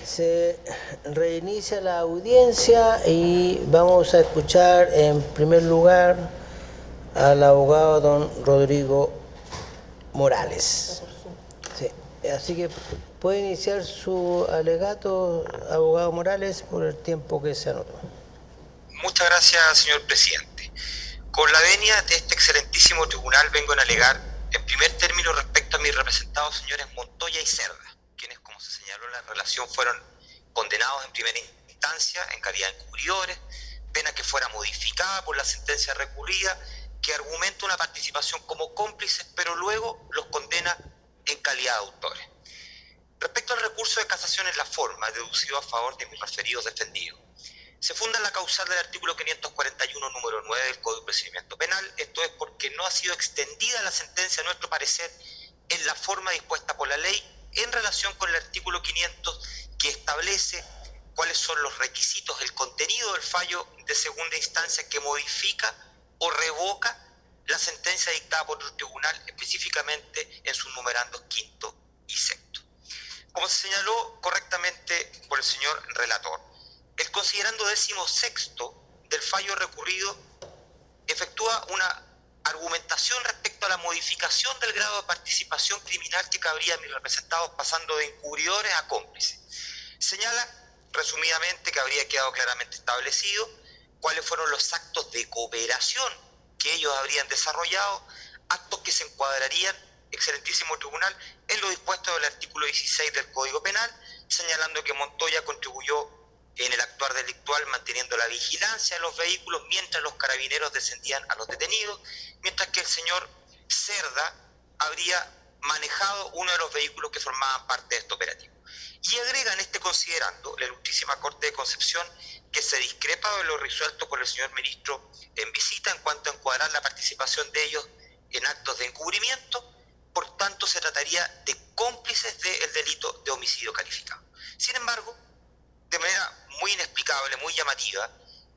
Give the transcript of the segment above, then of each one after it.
Se reinicia la audiencia y vamos a escuchar en primer lugar al abogado don Rodrigo Morales. Sí. Así que puede iniciar su alegato, abogado Morales, por el tiempo que se anotó. Muchas gracias, señor presidente. Con la venia de este excelentísimo tribunal vengo a alegar, en primer término, respecto a mis representados señores Montoya y Cerda, quienes, como se señaló en la relación, fueron condenados en primera instancia en calidad de encubridores, pena que fuera modificada por la sentencia recurrida, que argumenta una participación como cómplices, pero luego los condena en calidad de autores. Respecto al recurso de casación en la forma, deducido a favor de mis referidos defendidos, se funda en la causal del artículo 541, número 9 del Código de Procedimiento Penal. Esto es porque no ha sido extendida la sentencia, a nuestro parecer, en la forma dispuesta por la ley en relación con el artículo 500, que establece cuáles son los requisitos, el contenido del fallo de segunda instancia que modifica o revoca la sentencia dictada por el tribunal, específicamente en sus numerandos quinto y sexto. Como se señaló correctamente por el señor relator, el considerando 16º del fallo recurrido efectúa una argumentación respecto a la modificación del grado de participación criminal que cabría a mis representados, pasando de encubridores a cómplices. Señala, resumidamente, que habría quedado claramente establecido cuáles fueron los actos de cooperación que ellos habrían desarrollado, actos que se encuadrarían, excelentísimo tribunal, en lo dispuesto del artículo 16 del Código Penal, señalando que Montoya contribuyó en el actuar delictual manteniendo la vigilancia de los vehículos mientras los carabineros descendían a los detenidos, mientras que el señor Cerda habría manejado uno de los vehículos que formaban parte de este operativo. Y agrega en este considerando la Ilustrísima Corte de Concepción que se discrepa de lo resuelto por el señor ministro en visita en cuanto a encuadrar la participación de ellos en actos de encubrimiento, por tanto se trataría de cómplices del delito de homicidio calificado. Sin embargo, de manera muy inexplicable, muy llamativa,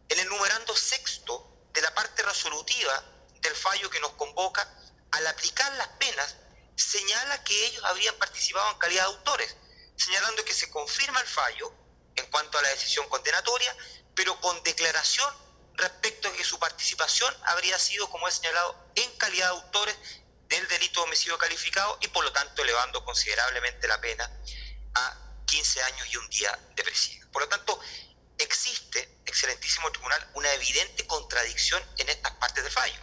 en el numerando sexto de la parte resolutiva del fallo que nos convoca, al aplicar las penas, señala que ellos habrían participado en calidad de autores, señalando que se confirma el fallo en cuanto a la decisión condenatoria, pero con declaración respecto a que su participación habría sido, como he señalado, en calidad de autores del delito de homicidio calificado y por lo tanto elevando considerablemente la pena a 15 años y un día de presidio. Por lo tanto, existe, excelentísimo tribunal, una evidente contradicción en estas partes del fallo.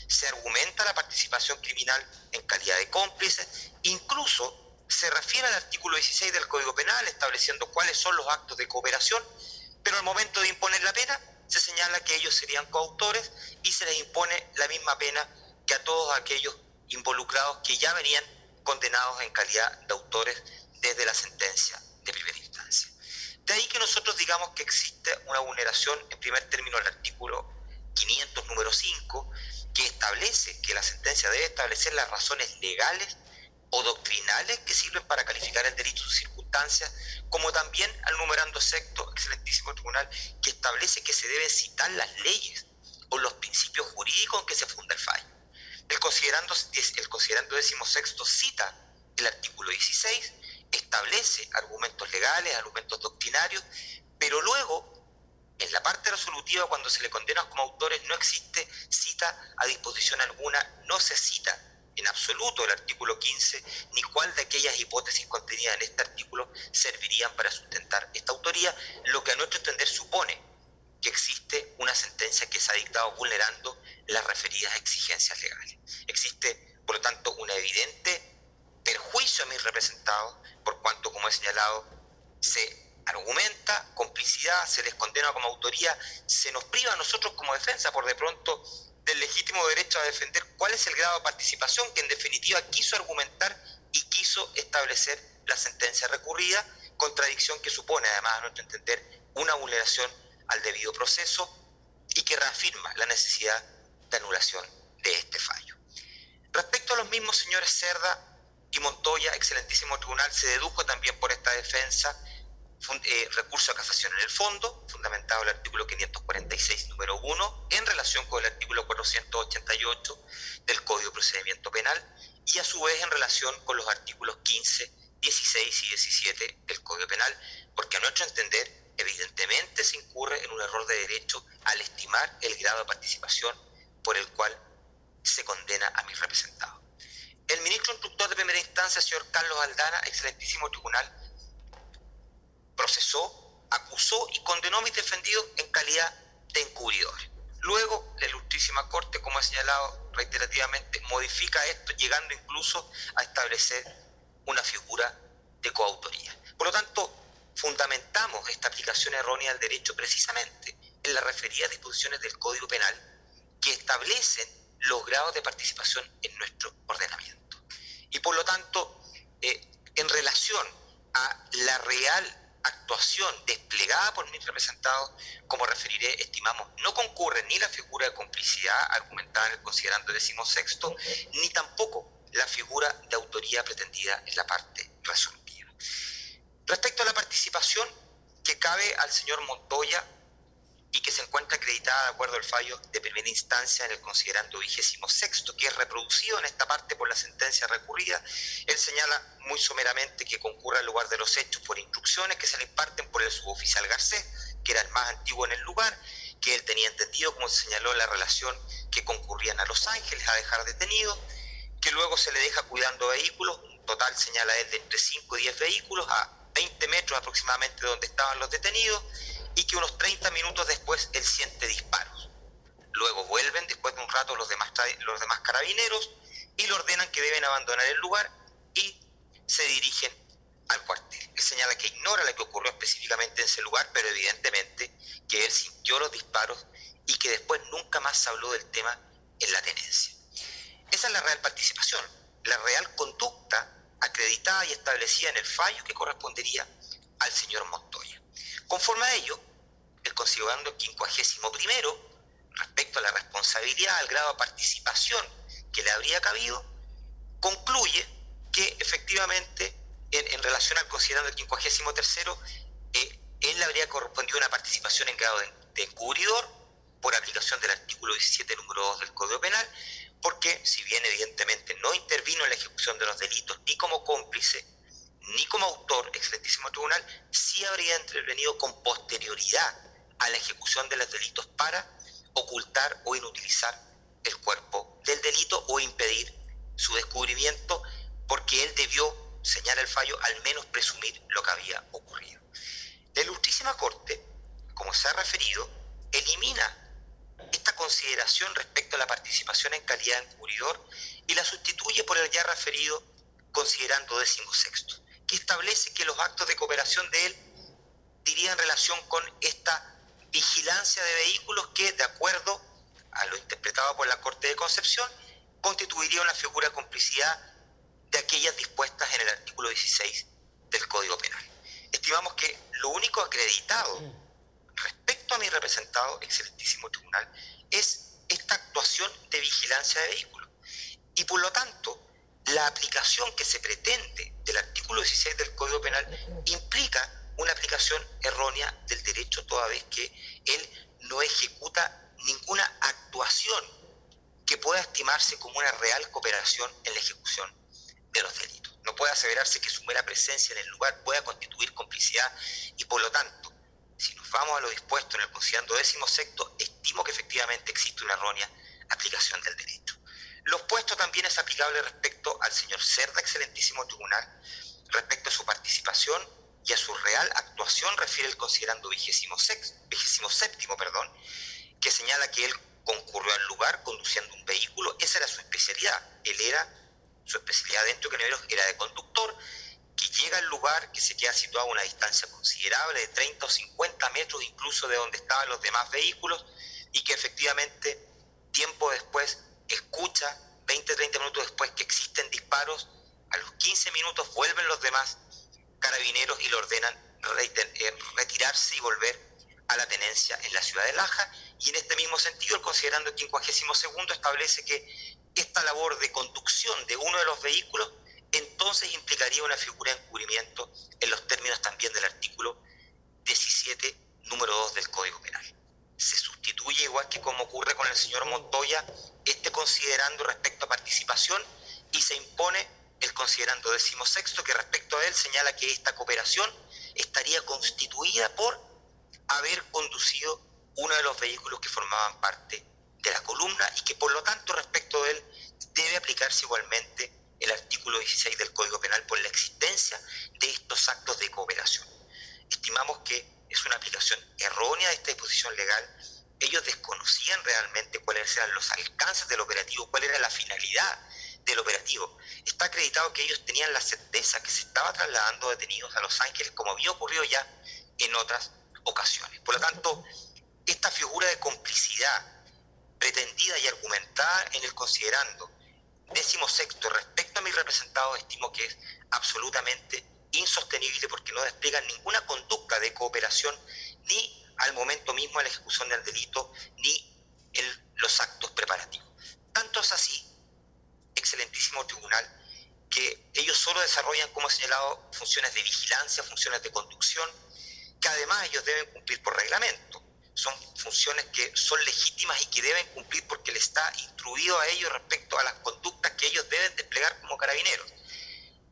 Se argumenta la participación criminal en calidad de cómplices, incluso se refiere al artículo 16 del Código Penal estableciendo cuáles son los actos de cooperación, pero al momento de imponer la pena se señala que ellos serían coautores y se les impone la misma pena que a todos aquellos involucrados que ya venían condenados en calidad de autores desde la sentencia de primera instancia. De ahí que nosotros digamos que existe una vulneración, en primer término, del artículo 500, número 5, que establece que la sentencia debe establecer las razones legales o doctrinales que sirven para calificar el delito en sus circunstancias, como también al numerando sexto, excelentísimo tribunal, que establece que se deben citar las leyes o los principios jurídicos en que se funda el fallo. El considerando 16º cita el artículo 16, establece argumentos legales, argumentos doctrinarios, pero luego, en la parte resolutiva, cuando se le condena como autores, no existe cita a disposición alguna, no se cita en absoluto el artículo 15, ni cuál de aquellas hipótesis contenidas en este artículo servirían para sustentar esta autoría, lo que a nuestro entender supone que existe una sentencia que se ha dictado vulnerando las referidas exigencias legales. Existe, por lo tanto, un evidente perjuicio a mis representados, por cuanto, como he señalado, se argumenta complicidad, se les condena como autoría, se nos priva a nosotros como defensa, por de pronto, del legítimo derecho a defender cuál es el grado de participación que en definitiva quiso argumentar y quiso establecer la sentencia recurrida, contradicción que supone además a nuestro entender una vulneración al debido proceso y que reafirma la necesidad de anulación de este fallo. Respecto a los mismos señores Cerda y Montoya, excelentísimo tribunal, se dedujo también por esta defensa recurso a casación en el fondo, fundamentado en el artículo 546, número 1, en relación con el artículo 488 del Código de Procedimiento Penal, y a su vez en relación con los artículos 15, 16 y 17 del Código Penal, porque a nuestro entender, evidentemente se incurre en un error de derecho al estimar el grado de participación por el cual se condena a mis representados. El ministro instructor de primera instancia, señor Carlos Aldana, excelentísimo tribunal, procesó, acusó y condenó a mis defendidos en calidad de encubridores. Luego, la ilustrísima Corte, como he señalado reiterativamente, modifica esto, llegando incluso a establecer una figura de coautoría. Por lo tanto, fundamentamos esta aplicación errónea del derecho precisamente en las referidas disposiciones del Código Penal que establecen los grados de participación en nuestro ordenamiento. Y por lo tanto, en relación a la real actuación desplegada por mis representados, como referiré, estimamos, no concurre ni la figura de complicidad argumentada en el considerando 16º, ni tampoco la figura de autoría pretendida en la parte resolutiva. Respecto a la participación que cabe al señor Montoya y que se encuentra acreditada de acuerdo al fallo de primera instancia en el considerando 26º, que es reproducido en esta parte por la sentencia recurrida, él señala muy someramente que concurre al lugar de los hechos por instrucciones que se le imparten por el suboficial Garcés, que era el más antiguo en el lugar, que él tenía entendido, como se señaló, la relación que concurrían a Los Ángeles a dejar detenido, que luego se le deja cuidando vehículos, un total señala él de entre 5 y 10 vehículos a 20 metros aproximadamente de donde estaban los detenidos, y que unos 30 minutos después él siente disparos. Luego vuelven después de un rato los demás carabineros y le ordenan que deben abandonar el lugar y se dirigen al cuartel. Él señala que ignora lo que ocurrió específicamente en ese lugar, pero evidentemente que él sintió los disparos y que después nunca más se habló del tema en la tenencia. Esa es la real participación, la real conducta acreditada y establecida en el fallo que correspondería al señor Montoya. Conforme a ello, el considerando 51º, respecto a la responsabilidad, al grado de participación que le habría cabido, concluye que efectivamente, en relación al considerando 53º, él le habría correspondido una participación en grado de encubridor por aplicación del artículo 17, número 2 del Código Penal, porque si bien evidentemente no intervino en la ejecución de los delitos ni como cómplice, ni como autor, excelentísimo tribunal, sí habría intervenido con posterioridad a la ejecución de los delitos para ocultar o inutilizar el cuerpo del delito o impedir su descubrimiento, porque él debió, señala el fallo, al menos presumir lo que había ocurrido. La ilustrísima Corte, como se ha referido, elimina esta consideración respecto a la participación en calidad de encubridor y la sustituye por el ya referido considerando 16º, que establece que los actos de cooperación de él dirían relación con esta vigilancia de vehículos que, de acuerdo a lo interpretado por la Corte de Concepción, constituiría una figura de complicidad de aquellas dispuestas en el artículo 16 del Código Penal. Estimamos que lo único acreditado respecto a mi representado, excelentísimo tribunal, es esta actuación de vigilancia de vehículos. Y por lo tanto, la aplicación que se pretende del artículo 16 del Código Penal implica una aplicación errónea del derecho, toda vez que él no ejecuta ninguna actuación que pueda estimarse como una real cooperación en la ejecución de los delitos. No puede aseverarse que su mera presencia en el lugar pueda constituir complicidad y, por lo tanto, si nos vamos a lo dispuesto en el considerando 16º, estimo que efectivamente existe una errónea aplicación del derecho. Lo expuesto también es aplicable respecto al señor Cerda, excelentísimo tribunal, respecto a su participación y a su real actuación, refiere el considerando 27º, que señala que él concurrió al lugar conduciendo un vehículo. Esa era su especialidad. Su especialidad dentro de Carabineros era de conductor, que llega al lugar, que se queda situado a una distancia considerable de 30 o 50 metros incluso de donde estaban los demás vehículos, y que efectivamente tiempo después escucha, 20-30 minutos después, que existen disparos. A los 15 minutos vuelven los demás carabineros y le ordenan retirarse y volver a la tenencia en la ciudad de Laja, y en este mismo sentido el considerando 52º establece que esta labor de conducción de uno de los vehículos entonces implicaría una figura de encubrimiento en los términos también del artículo 17, número 2 del Código Penal. Se sustituye, igual que como ocurre con el señor Montoya, este considerando respecto a participación, y se impone el considerando 16º, que respecto a él señala que esta cooperación estaría constituida por haber conducido uno de los vehículos que formaban parte de la columna y que por lo tanto respecto de él debe aplicarse igualmente el artículo 16 del Código Penal por la existencia de estos actos de cooperación. Estimamos que es una aplicación errónea de esta disposición legal. Ellos desconocían realmente cuáles eran los alcances del operativo, cuál era la finalidad del operativo. Está acreditado que ellos tenían la certeza que se estaba trasladando detenidos a Los Ángeles, como había ocurrido ya en otras ocasiones. Por lo tanto, esta figura de complicidad pretendida y argumentada en el considerando 16º respecto a mis representados, estimo que es absolutamente insostenible porque no despliegan ninguna conducta de cooperación ni al momento mismo de la ejecución del delito ni en los actos preparativos. Tanto es así, excelentísimo tribunal, que ellos solo desarrollan, como he señalado, funciones de vigilancia, funciones de conducción, que además ellos deben cumplir por reglamento. Son funciones que son legítimas y que deben cumplir porque le está instruido a ellos respecto a las conductas que ellos deben desplegar como carabineros.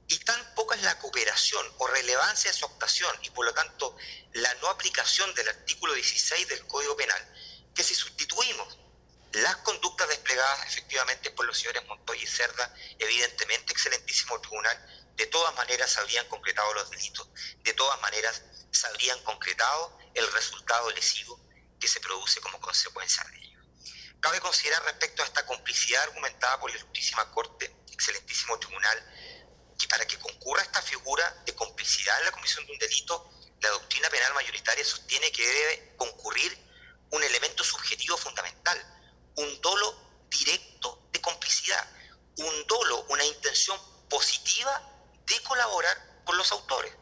Y tan poca es la cooperación o relevancia de su actuación y por lo tanto la no aplicación del artículo 16 del Código Penal, que si sustituimos las conductas desplegadas efectivamente por los señores Montoya y Cerda, evidentemente, excelentísimo tribunal, de todas maneras se habrían concretado los delitos, de todas maneras se habrían concretado el resultado lesivo que se produce como consecuencia de ello. Cabe considerar respecto a esta complicidad argumentada por la Ilustrísima Corte, excelentísimo tribunal, que para que concurra esta figura de complicidad en la comisión de un delito, la doctrina penal mayoritaria sostiene que debe concurrir un elemento subjetivo fundamental, un dolo directo de complicidad, un dolo, una intención positiva de colaborar con los autores.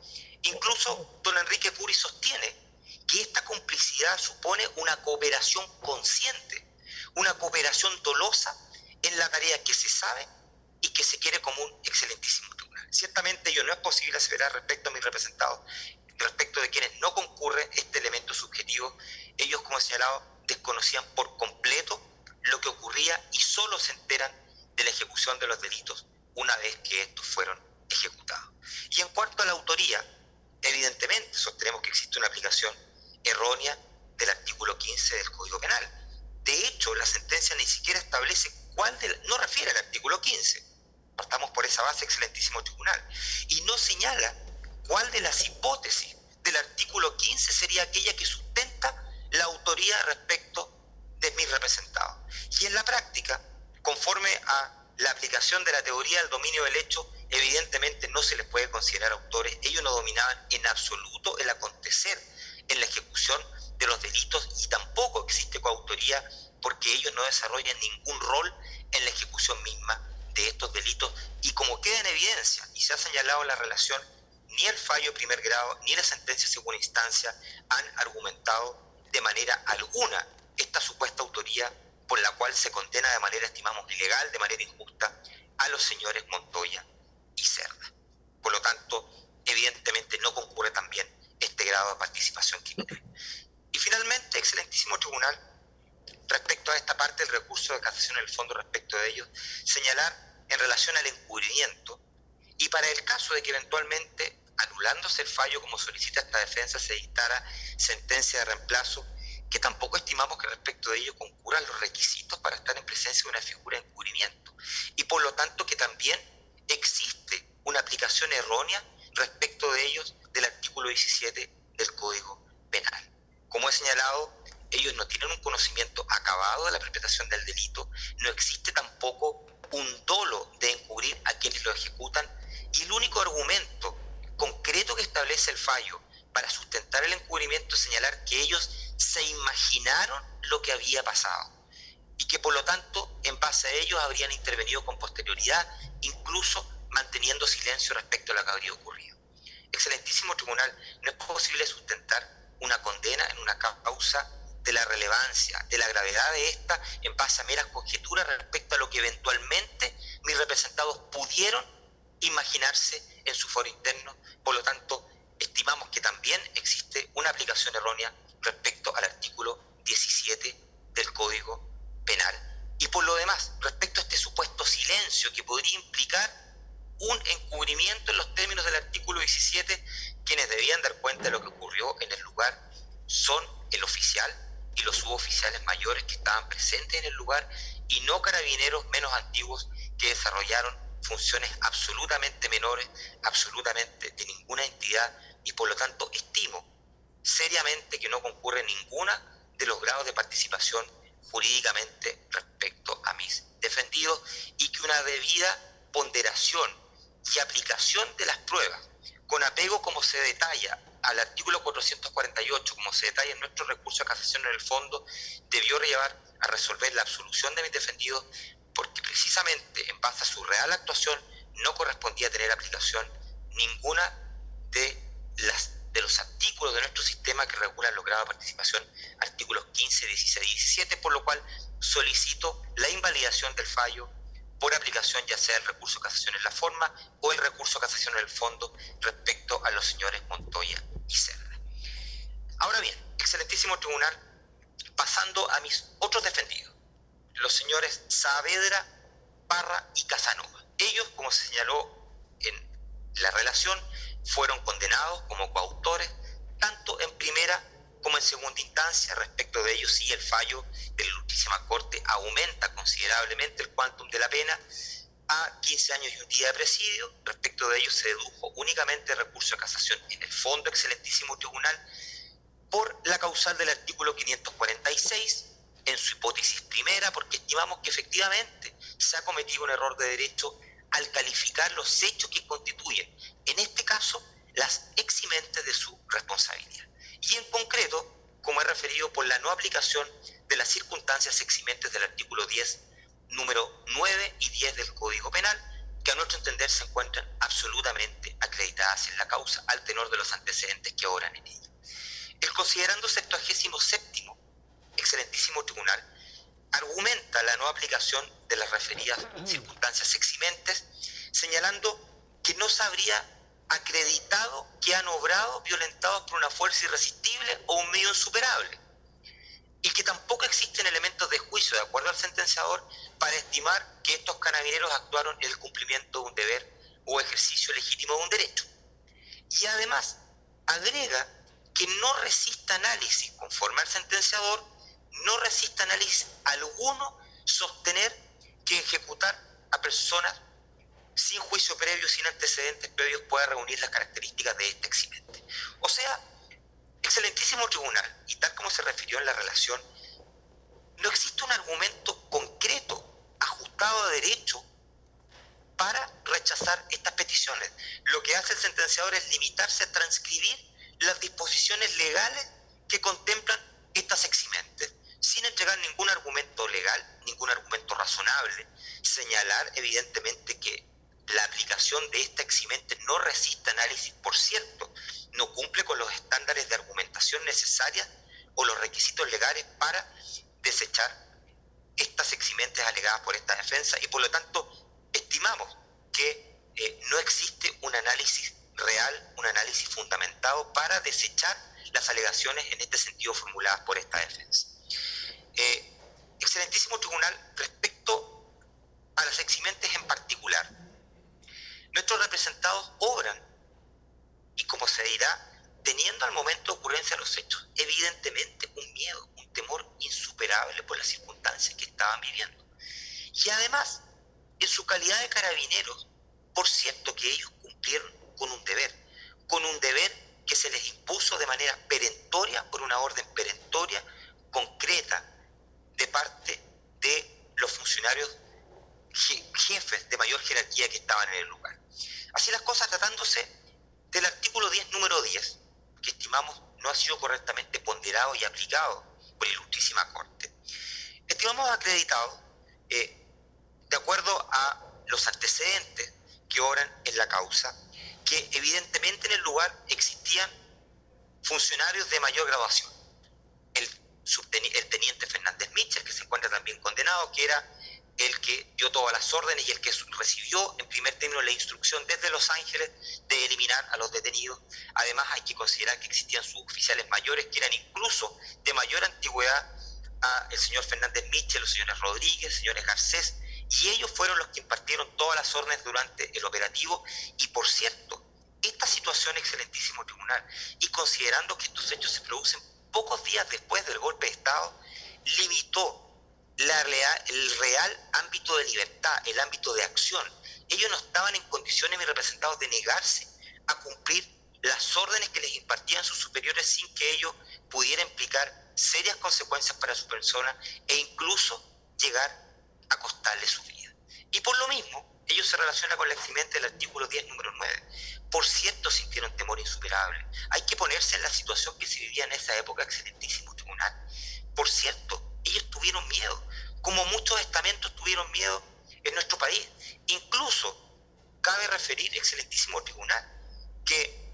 Incluso don Enrique Puri sostiene que esta complicidad supone una cooperación consciente, una cooperación dolosa en la tarea que se sabe y que se quiere como un excelentísimo tribunal. Ciertamente ello no es posible aseverar respecto a mis representados, respecto de quienes no concurre este elemento subjetivo. Ellos, como he señalado, desconocían por completo lo que ocurría y solo se enteran de la ejecución de los delitos una vez que estos fueron ejecutados. Y en cuanto a la autoría, evidentemente sostenemos que existe una aplicación errónea del artículo 15 del Código Penal. De hecho, la sentencia ni siquiera establece no refiere al artículo 15. Partamos por esa base, excelentísimo tribunal. Y no señala cuál de las hipótesis del artículo 15 sería aquella que sustenta la autoría respecto de mis representados. Y en la práctica, conforme a la aplicación de la teoría del dominio del hecho, evidentemente no se les puede considerar autores. Ellos no dominaban en absoluto el acontecer en la ejecución de los delitos y tampoco existe coautoría porque ellos no desarrollan ningún rol en la ejecución misma de estos delitos. Y como queda en evidencia y se ha señalado la relación, ni el fallo de primer grado ni la sentencia de segunda instancia han argumentado de manera alguna esta supuesta autoría por la cual se condena de manera, estimamos, ilegal, de manera injusta, a los señores Montoya y Cerda. Por lo tanto, evidentemente no concurre también este grado de participación criminal. Y finalmente, excelentísimo tribunal, respecto a esta parte del recurso de casación en el fondo respecto de ellos, señalar en relación al encubrimiento y para el caso de que eventualmente, anulándose el fallo como solicita esta defensa, se dictara sentencia de reemplazo, que tampoco estimamos que respecto de ello concurran los requisitos para estar en presencia de una figura de encubrimiento y por lo tanto que también existe una aplicación errónea respecto de ellos del artículo 17 del Código Penal. Como he señalado, ellos no tienen un conocimiento acabado de la perpetración del delito, no existe tampoco un dolo de encubrir a quienes lo ejecutan y el único argumento concreto que establece el fallo para sustentar el encubrimiento es señalar que ellos se imaginaron lo que había pasado y que por lo tanto en base a ellos habrían intervenido con posterioridad, incluso manteniendo silencio respecto a lo que habría ocurrido. Excelentísimo tribunal, no es posible sustentar una condena en una causa de la relevancia, de la gravedad de esta, en base a meras conjeturas respecto a lo que eventualmente mis representados pudieron imaginarse en su foro interno. Por lo tanto, estimamos que también existe una aplicación errónea respecto al artículo 17 del Código Penal. Y por lo demás, respecto a este supuesto silencio que podría implicar un encubrimiento en los términos del artículo 17. Quienes debían dar cuenta de lo que ocurrió en el lugar son el oficial y los suboficiales mayores que estaban presentes en el lugar, y no carabineros menos antiguos que desarrollaron funciones absolutamente menores, absolutamente de ninguna entidad, y por lo tanto estimo seriamente que no concurre ninguna de los grados de participación jurídicamente respecto a mis defendidos, y que una debida ponderación y aplicación de las pruebas, con apego como se detalla al artículo 448, como se detalla en nuestro recurso de casación en el fondo, debió llevar a resolver la absolución de mis defendidos, porque precisamente en base a su real actuación no correspondía tener aplicación ninguna de los artículos de nuestro sistema que regulan los grados de participación, artículos 15, 16 y 17, por lo cual solicito la invalidación del fallo por aplicación ya sea el recurso de casación en la forma o el recurso de casación en el fondo respecto a los señores Montoya y Cerda. Ahora bien, excelentísimo tribunal, pasando a mis otros defendidos, los señores Saavedra, Parra y Casanova. Ellos, como se señaló en la relación, fueron condenados como coautores, tanto en primera como en segunda instancia. Respecto de ellos, sí, el fallo de la Ilustrísima Corte aumenta considerablemente el quantum de la pena a 15 años y un día de presidio. Respecto de ellos se dedujo únicamente recurso de casación en el fondo, excelentísimo tribunal, por la causal del artículo 546, en su hipótesis primera, porque estimamos que efectivamente se ha cometido un error de derecho al calificar los hechos que constituyen, en este caso, las eximentes de su responsabilidad. Y en concreto, como he referido, por la no aplicación de las circunstancias eximentes del artículo 10, número 9 y 10 del Código Penal, que a nuestro entender se encuentran absolutamente acreditadas en la causa al tenor de los antecedentes que obran en ella. El considerando 77º, excelentísimo tribunal, argumenta la no aplicación de las referidas circunstancias eximentes, señalando que no se habría acreditado que han obrado violentados por una fuerza irresistible o un medio insuperable, y que tampoco existen elementos de juicio, de acuerdo al sentenciador, para estimar que estos carabineros actuaron en el cumplimiento de un deber o ejercicio legítimo de un derecho. Y además agrega que no resiste análisis, conforme al sentenciador, no resiste análisis alguno sostener que ejecutar a personas sin juicio previo, sin antecedentes previos, pueda reunir las características de este eximente. O sea, excelentísimo tribunal, y tal como se refirió en la relación, no existe un argumento concreto, ajustado a derecho, para rechazar estas peticiones. Lo que hace el sentenciador es limitarse a transcribir las disposiciones legales que contemplan estas eximentes, sin entregar ningún argumento legal, ningún argumento razonable, señalar evidentemente que la aplicación de esta eximente no resiste análisis, por cierto, no cumple con los estándares de argumentación necesarias o los requisitos legales para desechar estas eximentes alegadas por esta defensa, y por lo tanto estimamos que no existe un análisis real, un análisis fundamentado para desechar las alegaciones en este sentido formuladas por esta defensa. Excelentísimo tribunal, respecto a las eximentes en particular, nuestros representados obran, y como se dirá, teniendo al momento de ocurrencia de los hechos, evidentemente un miedo, un temor insuperable por las circunstancias que estaban viviendo. Y además, en su calidad de carabineros, por cierto que ellos cumplieron con un deber que se les impuso de manera perentoria, por una orden perentoria, concreta, de parte de los funcionarios jefes de mayor jerarquía que estaban en el lugar. Así las cosas, tratándose del artículo 10, número 10, que estimamos no ha sido correctamente ponderado y aplicado por la Ilustrísima Corte, estimamos acreditado, de acuerdo a los antecedentes que obran en la causa, que evidentemente en el lugar existían funcionarios de mayor graduación. El teniente Fernández Mitchell, que se encuentra también condenado, que era el que dio todas las órdenes y el que recibió en primer término la instrucción desde Los Ángeles de eliminar a los detenidos. Además, hay que considerar que existían suboficiales mayores que eran incluso de mayor antigüedad a el señor Fernández Mitchell, los señores Rodríguez, señores Garcés y ellos fueron los que impartieron todas las órdenes durante el operativo. Y por cierto, esta situación, excelentísimo tribunal, y considerando que estos hechos se producen pocos días después del golpe de Estado, limitó el real ámbito de libertad, el ámbito de acción. Ellos no estaban en condiciones, mis representados, de negarse a cumplir las órdenes que les impartían sus superiores sin que ello pudiera implicar serias consecuencias para su persona e incluso llegar a costarle su vida. Y por lo mismo, ello se relaciona con la eximente del artículo 10, número 9. Por cierto, sintieron temor insuperable. Hay que ponerse en la situación que se vivía en esa época, excelentísimo tribunal. Por cierto, ellos tuvieron miedo, como muchos estamentos tuvieron miedo en nuestro país. Incluso, cabe referir, excelentísimo tribunal, que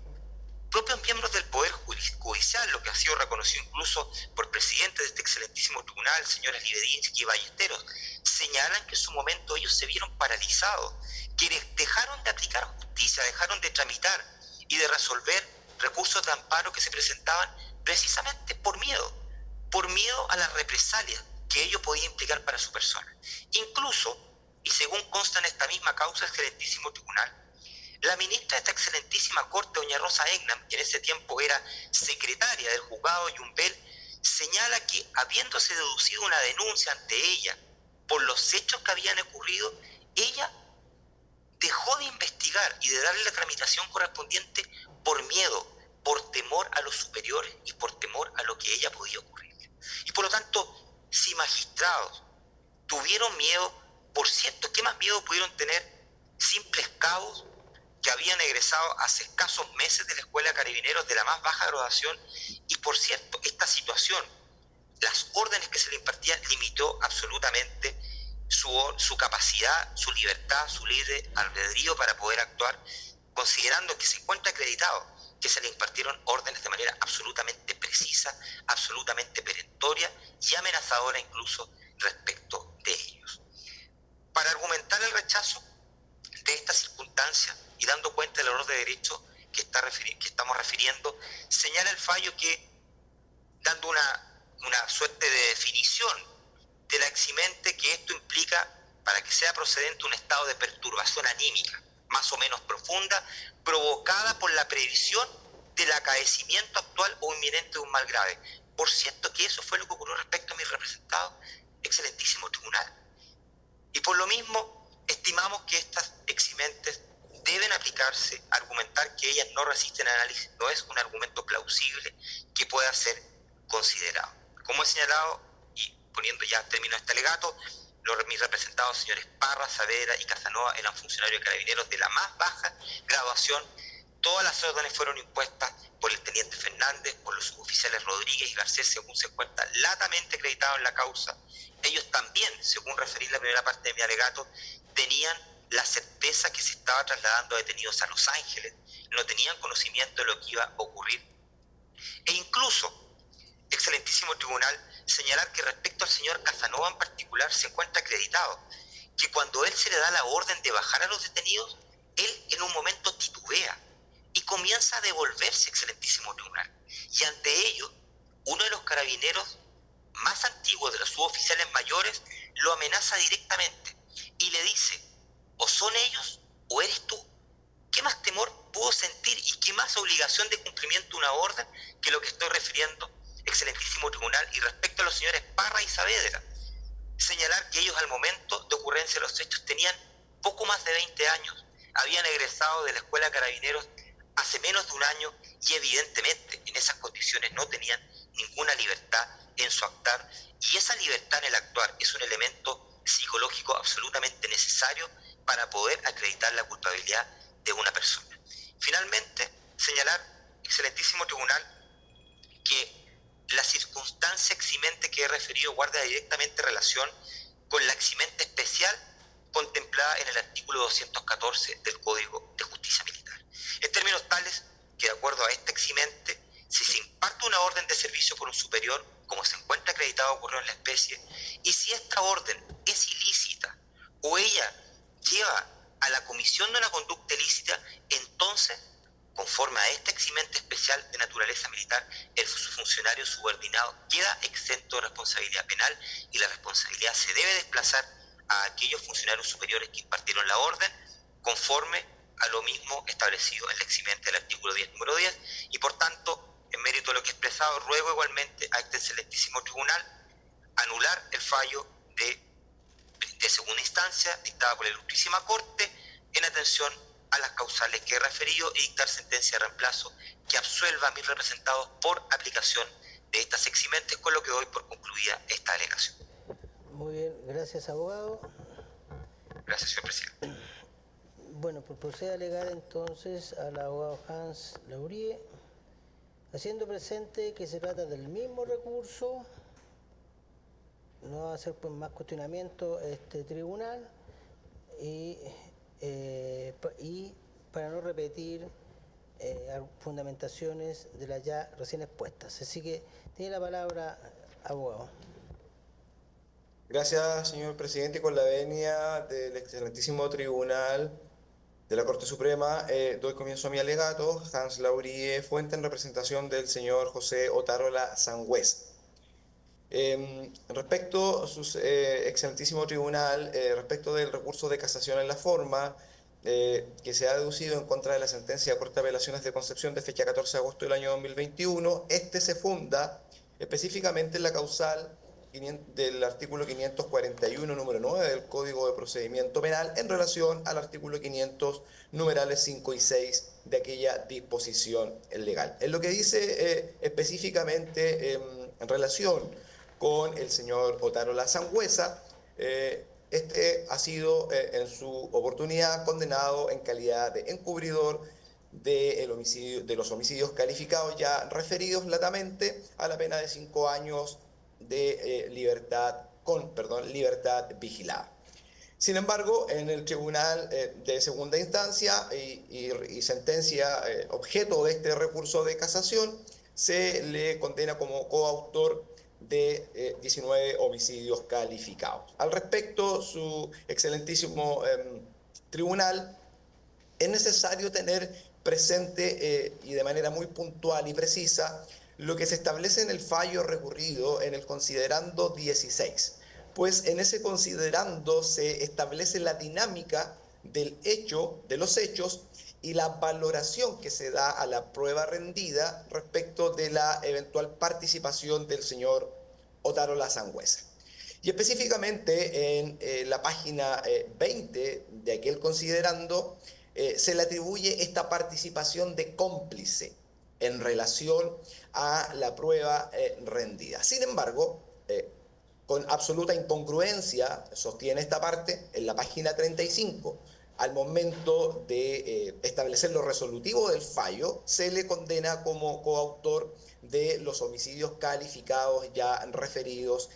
propios miembros del Poder Judicial, lo que ha sido reconocido incluso por presidentes de este excelentísimo tribunal, señores Libedinsky y Ballesteros, señalan que en su momento ellos se vieron paralizados, que dejaron de aplicar justicia, dejaron de tramitar y de resolver recursos de amparo que se presentaban precisamente por miedo a las represalias que ello podía implicar para su persona. Incluso, y según consta en esta misma causa, excelentísimo tribunal, la ministra de esta excelentísima corte, doña Rosa Egnam, que en ese tiempo era secretaria del juzgado Yumbel, señala que, habiéndose deducido una denuncia ante ella por los hechos que habían ocurrido, ella dejó de investigar y de darle la tramitación correspondiente por miedo, por temor a los superiores y por temor a lo que ella podía ocurrir. Y por lo tanto, si magistrados tuvieron miedo, por cierto, ¿qué más miedo pudieron tener simples cabos que habían egresado hace escasos meses de la Escuela de Carabineros de la más baja graduación? Y por cierto, esta situación, las órdenes que se le impartían, limitó absolutamente su capacidad, su libertad, su libre albedrío para poder actuar, considerando que se encuentra acreditado que se le impartieron órdenes de manera absolutamente precisa, absolutamente perentoria y amenazadora incluso respecto de ellos. Para argumentar el rechazo de esta circunstancia y dando cuenta del error de derecho que estamos refiriendo, señala el fallo que, dando una suerte de definición de la eximente, que esto implica, para que sea procedente, un estado de perturbación anímica, más o menos profunda, provocada por la previsión del acaecimiento actual o inminente de un mal grave. Por cierto que eso fue lo que ocurrió respecto a mis representados, excelentísimo tribunal. Y por lo mismo, estimamos que estas eximentes deben aplicarse. Argumentar que ellas no resisten análisis no es un argumento plausible que pueda ser considerado. Como he señalado, y poniendo ya término a este alegato, mis representados, señores Parra, Saavedra y Casanova, eran funcionarios de carabineros de la más baja graduación. Todas las órdenes fueron impuestas por el teniente Fernández, por los suboficiales Rodríguez y Garcés, según se encuentra latamente acreditado en la causa. Ellos también, según referí la primera parte de mi alegato, tenían la certeza que se estaba trasladando a detenidos a Los Ángeles, no tenían conocimiento de lo que iba a ocurrir. E incluso, excelentísimo tribunal, señalar que respecto al señor Casanova en particular se encuentra acreditado que cuando él se le da la orden de bajar a los detenidos, él en un momento titubea y comienza a devolverse, excelentísimo tribunal. Y ante ello, uno de los carabineros más antiguos, de los suboficiales mayores, lo amenaza directamente y le dice: o son ellos o eres tú. ¿Qué más temor pudo sentir y qué más obligación de cumplimiento de una orden que lo que estoy refiriendo, excelentísimo tribunal? Y respecto a los señores Parra y Saavedra, señalar que ellos al momento de ocurrencia de los hechos tenían poco más de 20 años, habían egresado de la Escuela de Carabineros hace menos de un año y evidentemente en esas condiciones no tenían ninguna libertad en su actuar, y esa libertad en el actuar es un elemento psicológico absolutamente necesario para poder acreditar la culpabilidad de una persona. Finalmente, señalar, excelentísimo tribunal, que la circunstancia eximente que he referido guarda directamente relación con la eximente especial contemplada en el artículo 214 del Código de Justicia Militar. En términos tales que, de acuerdo a esta eximente, si se imparte una orden de servicio por un superior, como se encuentra acreditado ocurrió en la especie, y si esta orden es ilícita o ella lleva a la comisión de una conducta ilícita, entonces, conforme a esta eximente especial de naturaleza militar, el funcionario subordinado queda exento de responsabilidad penal y la responsabilidad se debe desplazar a aquellos funcionarios superiores que impartieron la orden, conforme a lo mismo establecido en la eximente del artículo 10, número 10, y por tanto, en mérito de lo que he expresado, ruego igualmente a este excelentísimo tribunal anular el fallo de segunda instancia dictada por la Ilustrísima Corte en atención a las causales que he referido y dictar sentencia de reemplazo que absuelva a mis representados por aplicación de estas eximentes, con lo que doy por concluida esta alegación. Muy bien, gracias, abogado. Gracias, señor presidente. Bueno, pues procede a alegar entonces al abogado Hans Laurie, haciendo presente que se trata del mismo recurso. No va a hacer pues más cuestionamiento este tribunal y para no repetir fundamentaciones de las ya recién expuestas. Así que tiene la palabra, abogado. Gracias, señor presidente. Con la venia del excelentísimo tribunal de la Corte Suprema, doy comienzo a mi alegato. Hans Laurie Fuente, en representación del señor José Otárola Sangüesa. Respecto a su excelentísimo tribunal, respecto del recurso de casación en la forma que se ha deducido en contra de la sentencia de Corte de Apelaciones de Concepción de fecha 14 de agosto del año 2021, este se funda específicamente en la causal del artículo 541, número 9 del Código de Procedimiento Penal en relación al artículo 500, numerales 5 y 6 de aquella disposición legal. En lo que dice específicamente en relación con el señor Otárola Sangüesa, este ha sido en su oportunidad condenado en calidad de encubridor de los homicidios calificados ya referidos latamente a la pena de 5 años de libertad vigilada. Sin embargo, en el tribunal de segunda instancia y sentencia objeto de este recurso de casación, se le condena como coautor de 19 homicidios calificados. Al respecto, su excelentísimo tribunal, es necesario tener presente y de manera muy puntual y precisa lo que se establece en el fallo recurrido en el considerando 16, pues en ese considerando se establece la dinámica del hecho, de los hechos, y la valoración que se da a la prueba rendida respecto de la eventual participación del señor Otárola Sangüesa. Y específicamente en la página 20 de aquel considerando se le atribuye esta participación de cómplice en relación a la prueba rendida. Sin embargo, con absoluta incongruencia, sostiene esta parte, en la página 35, al momento de establecer lo resolutivo del fallo, se le condena como coautor de los homicidios calificados ya referidos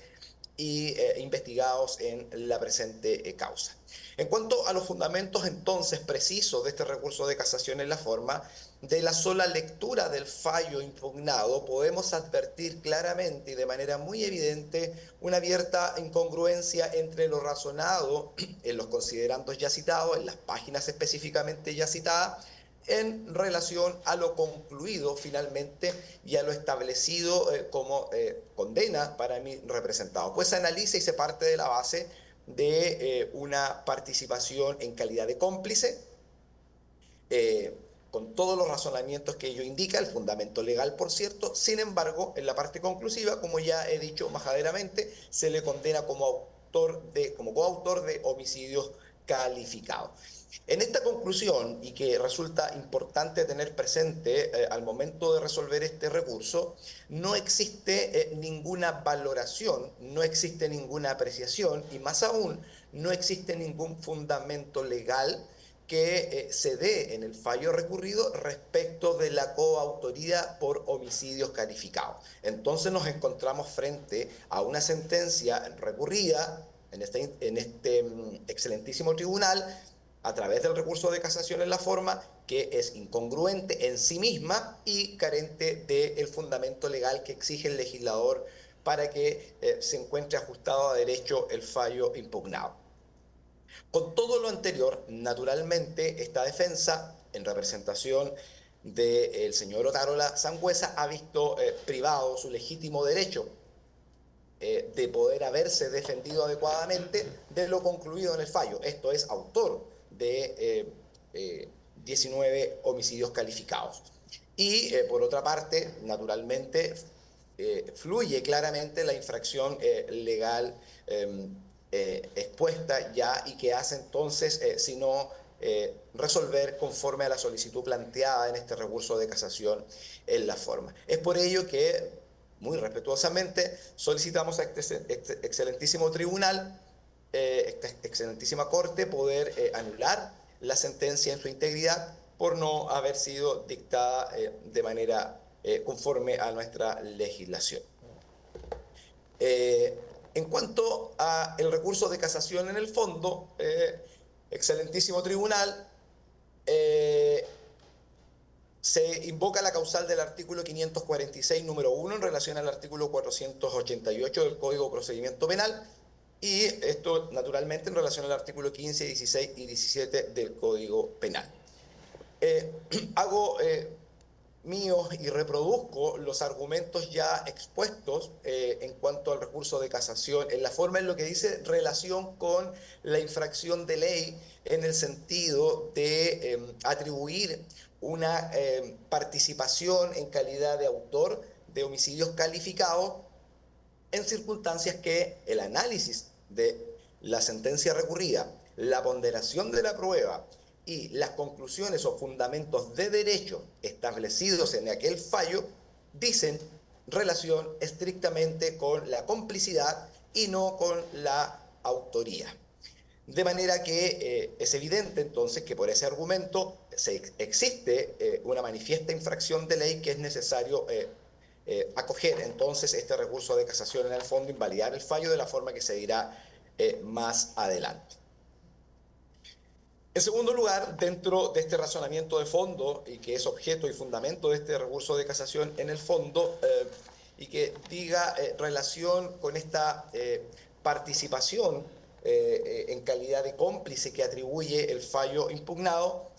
y investigados en la presente causa. En cuanto a los fundamentos entonces precisos de este recurso de casación en la forma, de la sola lectura del fallo impugnado podemos advertir claramente y de manera muy evidente una abierta incongruencia entre lo razonado en los considerandos ya citados, en las páginas específicamente ya citadas, en relación a lo concluido finalmente y a lo establecido como condena para mi representado. Pues se analiza y se parte de la base de una participación en calidad de cómplice, con todos los razonamientos que ello indica, el fundamento legal, por cierto. Sin embargo, en la parte conclusiva, como ya he dicho majaderamente, se le condena como coautor de homicidios calificados. En esta conclusión, y que resulta importante tener presente al momento de resolver este recurso, no existe ninguna valoración, no existe ninguna apreciación y más aún no existe ningún fundamento legal que se dé en el fallo recurrido respecto de la coautoría por homicidios calificados. Entonces nos encontramos frente a una sentencia recurrida en este excelentísimo tribunal a través del recurso de casación en la forma, que es incongruente en sí misma y carente del fundamento legal que exige el legislador para que se encuentre ajustado a derecho el fallo impugnado. Con todo lo anterior, naturalmente, esta defensa, en representación del señor Otárola Sangüesa, ha visto privado su legítimo derecho de poder haberse defendido adecuadamente de lo concluido en el fallo. Esto es autor de 19 homicidios calificados. Y por otra parte, naturalmente, fluye claramente la infracción legal expuesta ya y que hace entonces, sino resolver conforme a la solicitud planteada en este recurso de casación en la forma. Es por ello que, muy respetuosamente, solicitamos a este excelentísimo tribunal, esta excelentísima corte, poder anular la sentencia en su integridad por no haber sido dictada de manera conforme a nuestra legislación. En cuanto al recurso de casación en el fondo, excelentísimo tribunal, se invoca la causal del artículo 546, número 1, en relación al artículo 488 del Código de Procedimiento Penal, y esto naturalmente en relación al artículo 15, 16 y 17 del Código Penal. Hago míos y reproduzco los argumentos ya expuestos en cuanto al recurso de casación, en la forma en lo que dice relación con la infracción de ley, en el sentido de atribuir una participación en calidad de autor de homicidios calificados en circunstancias que el análisis de la sentencia recurrida, la ponderación de la prueba y las conclusiones o fundamentos de derecho establecidos en aquel fallo dicen relación estrictamente con la complicidad y no con la autoría. De manera que es evidente entonces que por ese argumento existe una manifiesta infracción de ley que es necesario acoger entonces este recurso de casación en el fondo, invalidar el fallo de la forma que se dirá más adelante. En segundo lugar, dentro de este razonamiento de fondo, y que es objeto y fundamento de este recurso de casación en el fondo, y que diga relación con esta participación en calidad de cómplice que atribuye el fallo impugnado,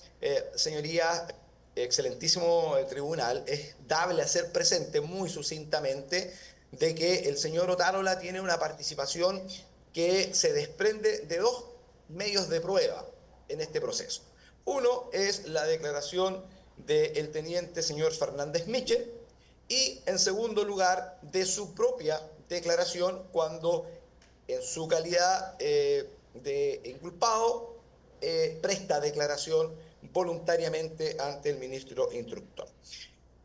señoría, excelentísimo tribunal, es dable hacer presente muy sucintamente de que el señor Otárola tiene una participación que se desprende de dos medios de prueba en este proceso. Uno es la declaración del teniente señor Fernández Michel y, en segundo lugar, de su propia declaración cuando, en su calidad de inculpado, presta declaración voluntariamente ante el ministro instructor.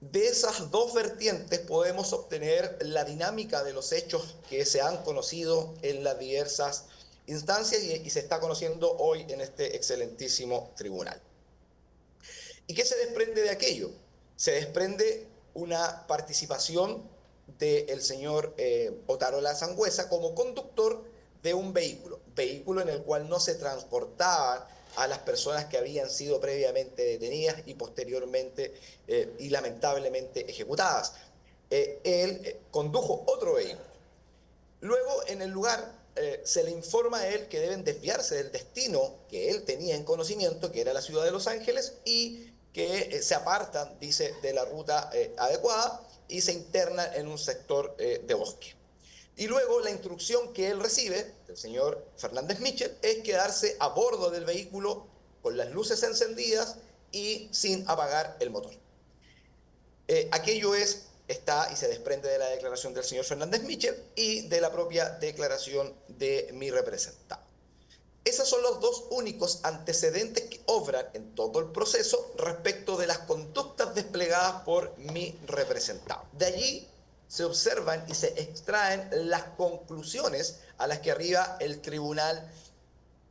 De esas dos vertientes podemos obtener la dinámica de los hechos que se han conocido en las diversas instancias y se está conociendo hoy en este excelentísimo tribunal. ¿Y qué se desprende de aquello? Se desprende una participación del señor Otárola Sangüesa como conductor de un vehículo en el cual no se transportaban a las personas que habían sido previamente detenidas y posteriormente y lamentablemente ejecutadas. Él condujo otro vehículo. Luego, en el lugar, se le informa a él que deben desviarse del destino que él tenía en conocimiento, que era la ciudad de Los Ángeles, y que se apartan, dice, de la ruta adecuada y se internan en un sector de bosque. Y luego la instrucción que él recibe del señor Fernández Michel es quedarse a bordo del vehículo con las luces encendidas y sin apagar el motor. Aquello está y se desprende de la declaración del señor Fernández Michel y de la propia declaración de mi representado. Esos son los dos únicos antecedentes que obran en todo el proceso respecto de las conductas desplegadas por mi representado. De allí se observan y se extraen las conclusiones a las que arriba el tribunal,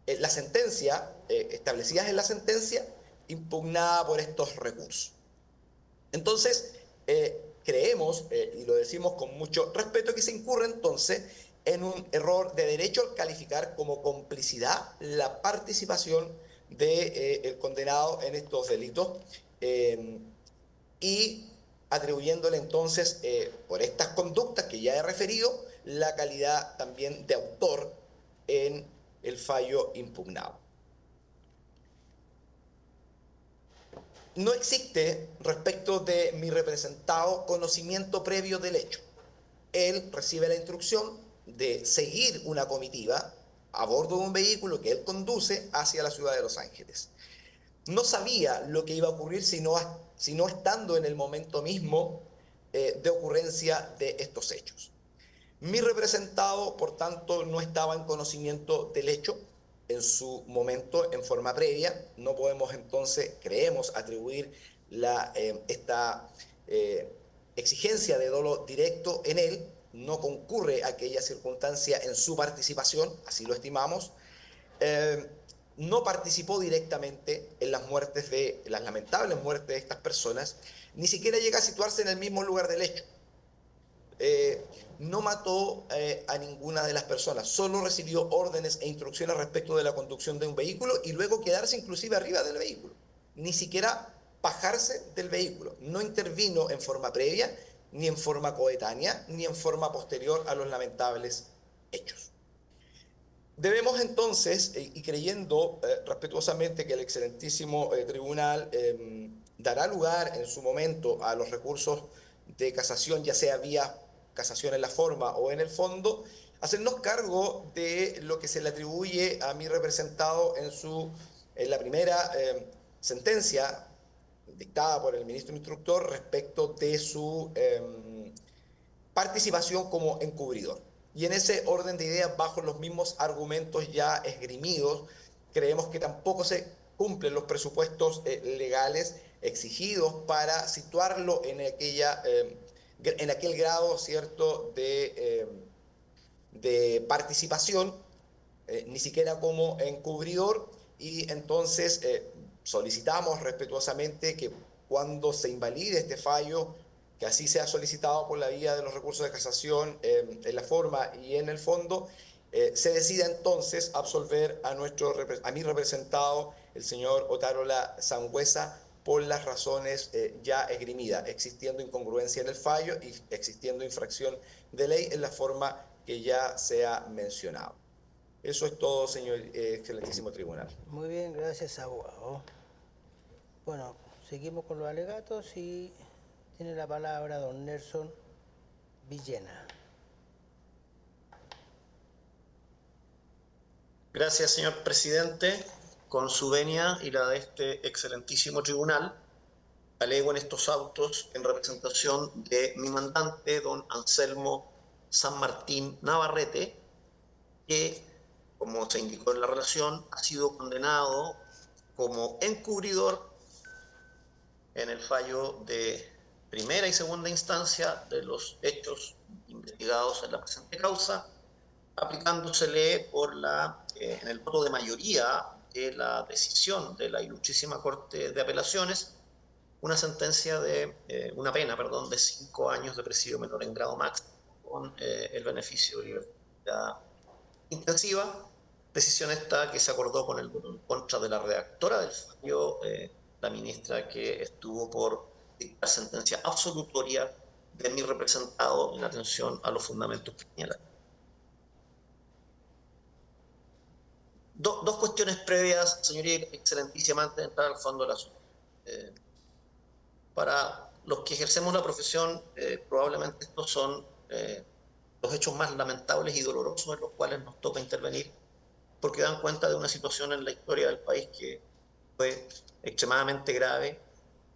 la sentencia, establecidas en la sentencia, impugnada por estos recursos. Entonces, creemos, y lo decimos con mucho respeto, que se incurre entonces en un error de derecho al calificar como complicidad la participación del condenado en estos delitos y atribuyéndole entonces, por estas conductas que ya he referido, la calidad también de autor en el fallo impugnado. No existe, respecto de mi representado, conocimiento previo del hecho. Él recibe la instrucción de seguir una comitiva a bordo de un vehículo que él conduce hacia la ciudad de Los Ángeles. No sabía lo que iba a ocurrir sino estando en el momento mismo de ocurrencia de estos hechos. Mi representado, por tanto, no estaba en conocimiento del hecho en su momento, en forma previa. No podemos entonces, creemos, atribuir esta exigencia de dolo directo en él. No concurre aquella circunstancia en su participación, así lo estimamos. No participó directamente en las lamentables muertes de estas personas, ni siquiera llega a situarse en el mismo lugar del hecho. No mató a ninguna de las personas, solo recibió órdenes e instrucciones respecto de la conducción de un vehículo y luego quedarse inclusive arriba del vehículo, ni siquiera bajarse del vehículo. No intervino en forma previa, ni en forma coetánea, ni en forma posterior a los lamentables hechos. Debemos entonces, y creyendo respetuosamente que el excelentísimo tribunal dará lugar en su momento a los recursos de casación, ya sea vía casación en la forma o en el fondo, hacernos cargo de lo que se le atribuye a mi representado en la primera sentencia dictada por el ministro instructor respecto de su participación como encubridor. Y en ese orden de ideas, bajo los mismos argumentos ya esgrimidos, creemos que tampoco se cumplen los presupuestos legales exigidos para situarlo en aquel grado, ¿cierto?, de participación, ni siquiera como encubridor, y entonces solicitamos respetuosamente que cuando se invalide este fallo, que así sea solicitado por la vía de los recursos de casación en la forma y en el fondo, se decida entonces absolver a mi representado, el señor Otárola Sangüesa, por las razones ya esgrimidas, existiendo incongruencia en el fallo y existiendo infracción de ley en la forma que ya se ha mencionado. Eso es todo, señor excelentísimo tribunal. Muy bien, gracias, abogado. Bueno, seguimos con los alegatos y tiene la palabra don Nelson Villena. Gracias, señor presidente. Con su venia y la de este excelentísimo tribunal, alego en estos autos en representación de mi mandante, don Anselmo San Martín Navarrete, que, como se indicó en la relación, ha sido condenado como encubridor en el fallo de primera y segunda instancia de los hechos investigados en la presente causa, aplicándosele en el voto de mayoría de la decisión de la Ilustrísima Corte de Apelaciones, una pena de 5 años de presidio menor en grado máximo, con el beneficio de libertad intensiva, decisión esta que se acordó con el voto en contra de la redactora del fallo, la ministra que estuvo por dictar sentencia absolutoria de mi representado en atención a los fundamentos que señalan. Dos cuestiones previas, señoría excelentísima, antes de entrar al fondo del asunto. Para los que ejercemos la profesión, probablemente estos son los hechos más lamentables y dolorosos en los cuales nos toca intervenir, porque dan cuenta de una situación en la historia del país que fue extremadamente grave,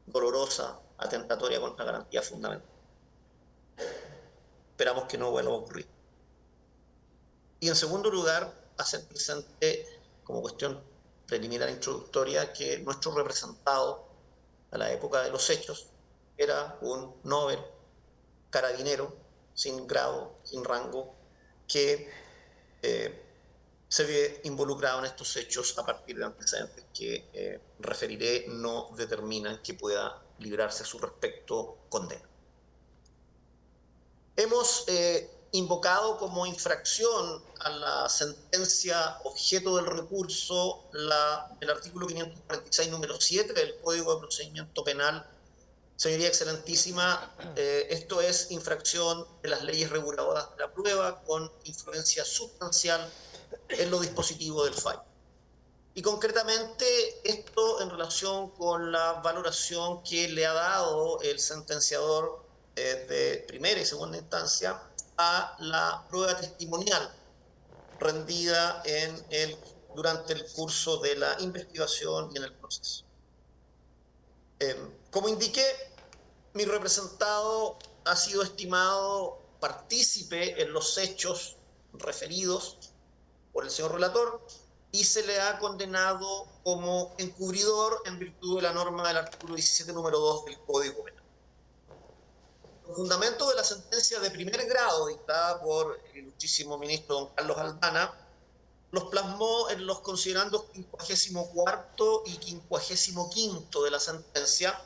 dolorosa, atentatoria contra garantías fundamentales. Esperamos que no vuelva a ocurrir. Y en segundo lugar, hacer presente como cuestión preliminar introductoria que nuestro representado a la época de los hechos era un novel carabinero sin grado, sin rango, que se ve involucrado en estos hechos a partir de antecedentes que referiré no determinan que pueda librarse a su respecto condena. Hemos invocado como infracción a la sentencia objeto del recurso el artículo 546, número 7 del Código de Procedimiento Penal. Señoría excelentísima, esto es infracción de las leyes reguladoras de la prueba con influencia sustancial en los dispositivos del fallo. Y concretamente esto en relación con la valoración que le ha dado el sentenciador de primera y segunda instancia a la prueba testimonial rendida durante el curso de la investigación y en el proceso. Como indiqué, mi representado ha sido estimado partícipe en los hechos referidos por el señor relator y se le ha condenado como encubridor en virtud de la norma del artículo 17, número 2 del Código Penal. El fundamento de la sentencia de primer grado dictada por el ilustrísimo ministro don Carlos Aldana los plasmó en los considerandos 54 y 55 de la sentencia,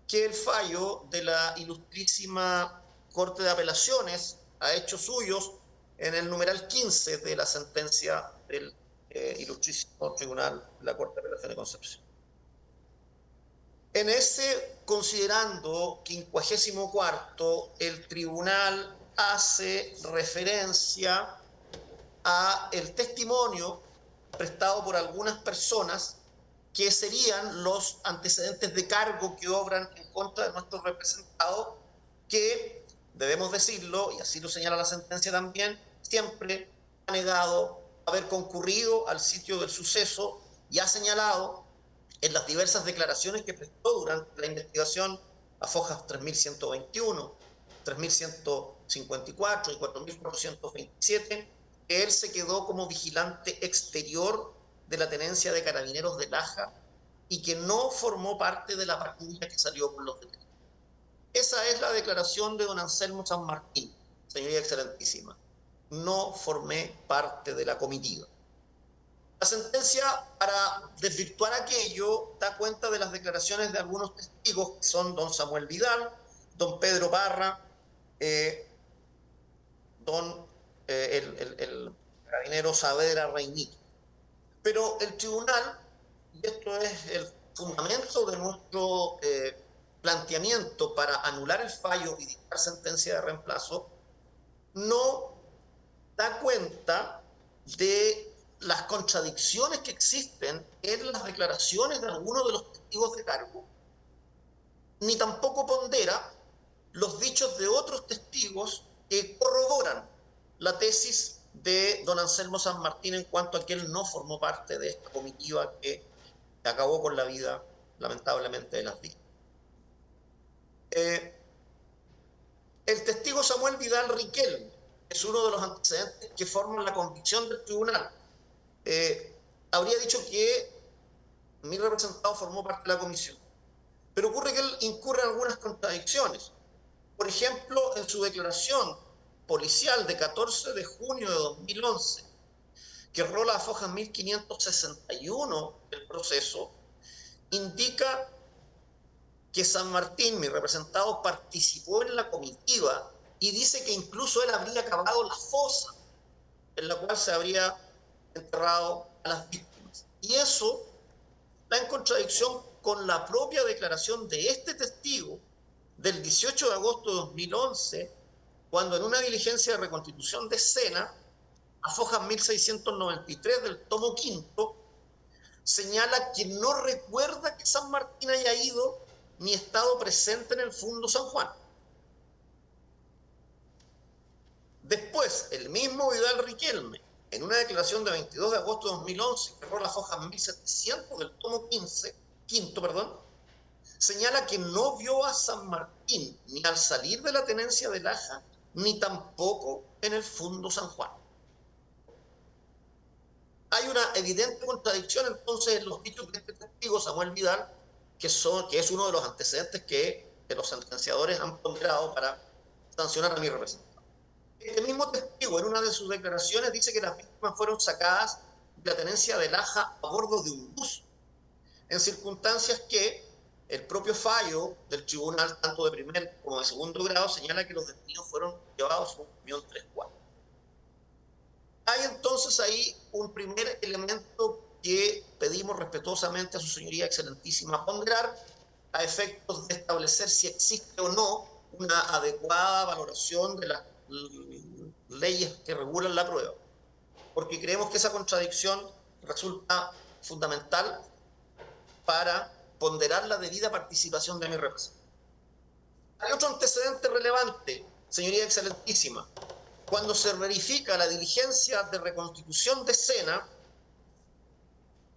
que el fallo de la ilustrísima Corte de Apelaciones ha hecho suyos en el numeral 15 de la sentencia del ilustrísimo Tribunal de la Corte de Apelaciones de Concepción. En ese considerando 54, el tribunal hace referencia a el testimonio prestado por algunas personas que serían los antecedentes de cargo que obran en contra de nuestro representado, que, debemos decirlo, y así lo señala la sentencia también, siempre ha negado haber concurrido al sitio del suceso y ha señalado en las diversas declaraciones que prestó durante la investigación a fojas 3121, 3154 y 4427, que él se quedó como vigilante exterior de la tenencia de carabineros de Laja y que no formó parte de la patrulla que salió con los detenidos. Esa es la declaración de don Anselmo San Martín, señoría excelentísima. No formé parte de la comitiva. La sentencia, para desvirtuar aquello, da cuenta de las declaraciones de algunos testigos, que son don Samuel Vidal, don Pedro Parra, el carabinero Saavedra Reinito. Pero el tribunal, y esto es el fundamento de nuestro planteamiento para anular el fallo y dictar sentencia de reemplazo, no da cuenta de las contradicciones que existen en las declaraciones de algunos de los testigos de cargo, ni tampoco pondera los dichos de otros testigos que corroboran la tesis de don Anselmo San Martín en cuanto a que él no formó parte de esta comitiva que acabó con la vida, lamentablemente, de las víctimas. El testigo Samuel Vidal Riquelme es uno de los antecedentes que forman la convicción del tribunal. Habría dicho que mi representado formó parte de la comisión, pero ocurre que él incurre en algunas contradicciones. Por ejemplo, en su declaración policial de 14 de junio de 2011, que rola a fojas 1561 del proceso, indica que San Martín, mi representado, participó en la comitiva y dice que incluso él habría cavado la fosa en la cual se habría enterrado a las víctimas. Y eso está en contradicción con la propia declaración de este testigo del 18 de agosto de 2011, cuando en una diligencia de reconstitución de escena, a fojas 1693 del tomo quinto, señala que no recuerda que San Martín haya ido ni estado presente en el Fundo San Juan. Después, el mismo Vidal Riquelme, en una declaración de 22 de agosto de 2011, que rola fojas 1700 del tomo quinto, señala que no vio a San Martín ni al salir de la tenencia de Laja, ni tampoco en el Fundo San Juan. Hay una evidente contradicción entonces en los dichos de este testigo, Samuel Vidal, que es uno de los antecedentes que los sentenciadores han ponderado para sancionar a mi representante. Este mismo testigo, en una de sus declaraciones, dice que las víctimas fueron sacadas de la tenencia de Laja a bordo de un bus, en circunstancias que el propio fallo del tribunal, tanto de primer como de segundo grado, señala que los detenidos fueron llevados a un camión 3-4. Hay entonces ahí un primer elemento que pedimos respetuosamente a su señoría excelentísima ponderar a efectos de establecer si existe o no una adecuada valoración de las leyes que regulan la prueba, porque creemos que esa contradicción resulta fundamental para ponderar la debida participación de mi representante. Hay otro antecedente relevante, señoría excelentísima, cuando se verifica la diligencia de reconstitución de escena,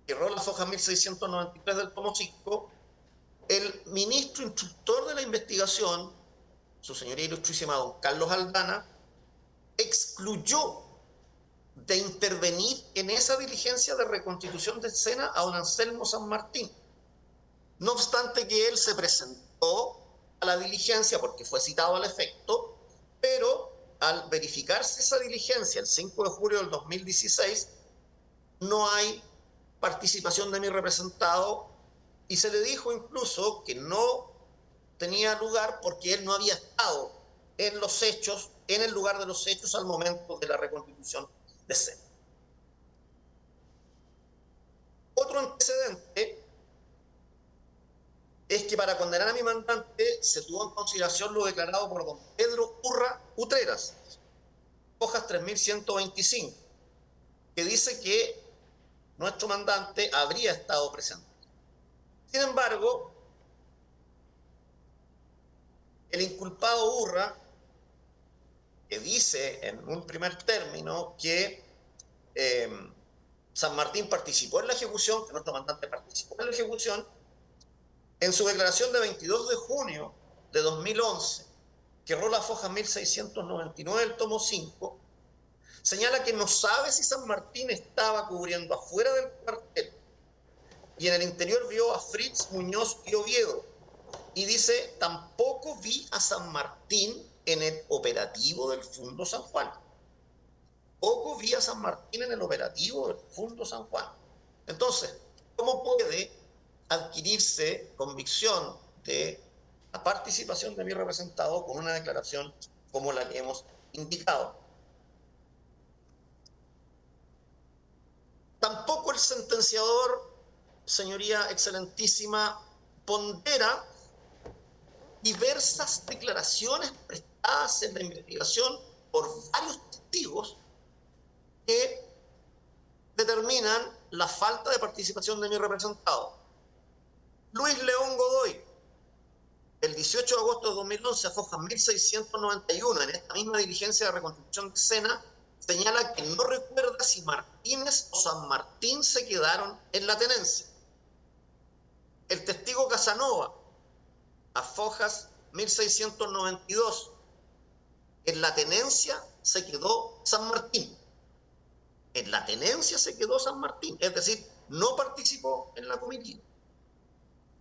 que erró las hojas 1693 del tomo 5, el ministro instructor de la investigación, su señoría ilustrísima don Carlos Aldana, excluyó de intervenir en esa diligencia de reconstitución de escena a don Anselmo San Martín. No obstante que él se presentó a la diligencia porque fue citado al efecto, pero al verificarse esa diligencia el 5 de julio del 2016, no hay participación de mi representado y se le dijo incluso que no tenía lugar porque él no había estado en los hechos, en el lugar de los hechos al momento de la reconstitución de escena. Otro antecedente es que para condenar a mi mandante se tuvo en consideración lo declarado por don Pedro Urra Utreras, hojas 3125, que dice que nuestro mandante habría estado presente. Sin embargo, el inculpado Urra, que dice en un primer término que San Martín participó en la ejecución, que nuestro mandante participó en la ejecución, en su declaración de 22 de junio de 2011, que erró la foja 1699 del tomo 5, señala que no sabe si San Martín estaba cubriendo afuera del cuartel y en el interior vio a Fritz, Muñoz y Oviedo. Y dice, tampoco vi a San Martín en el operativo del Fundo San Juan. Poco vi a San Martín en el operativo del Fundo San Juan. Entonces, ¿cómo puede adquirirse convicción de la participación de mi representado con una declaración como la que hemos indicado? Tampoco el sentenciador, señoría excelentísima, pondera diversas declaraciones prestadas en la investigación por varios testigos que determinan la falta de participación de mi representado. Luis León Godoy, el 18 de agosto de 2011, a foja 1691, en esta misma diligencia de reconstrucción de escena, señala que no recuerda si Martínez o San Martín se quedaron en la tenencia. El testigo Casanova, a fojas 1692, en la tenencia se quedó San Martín. En la tenencia se quedó San Martín, es decir, no participó en la comitiva.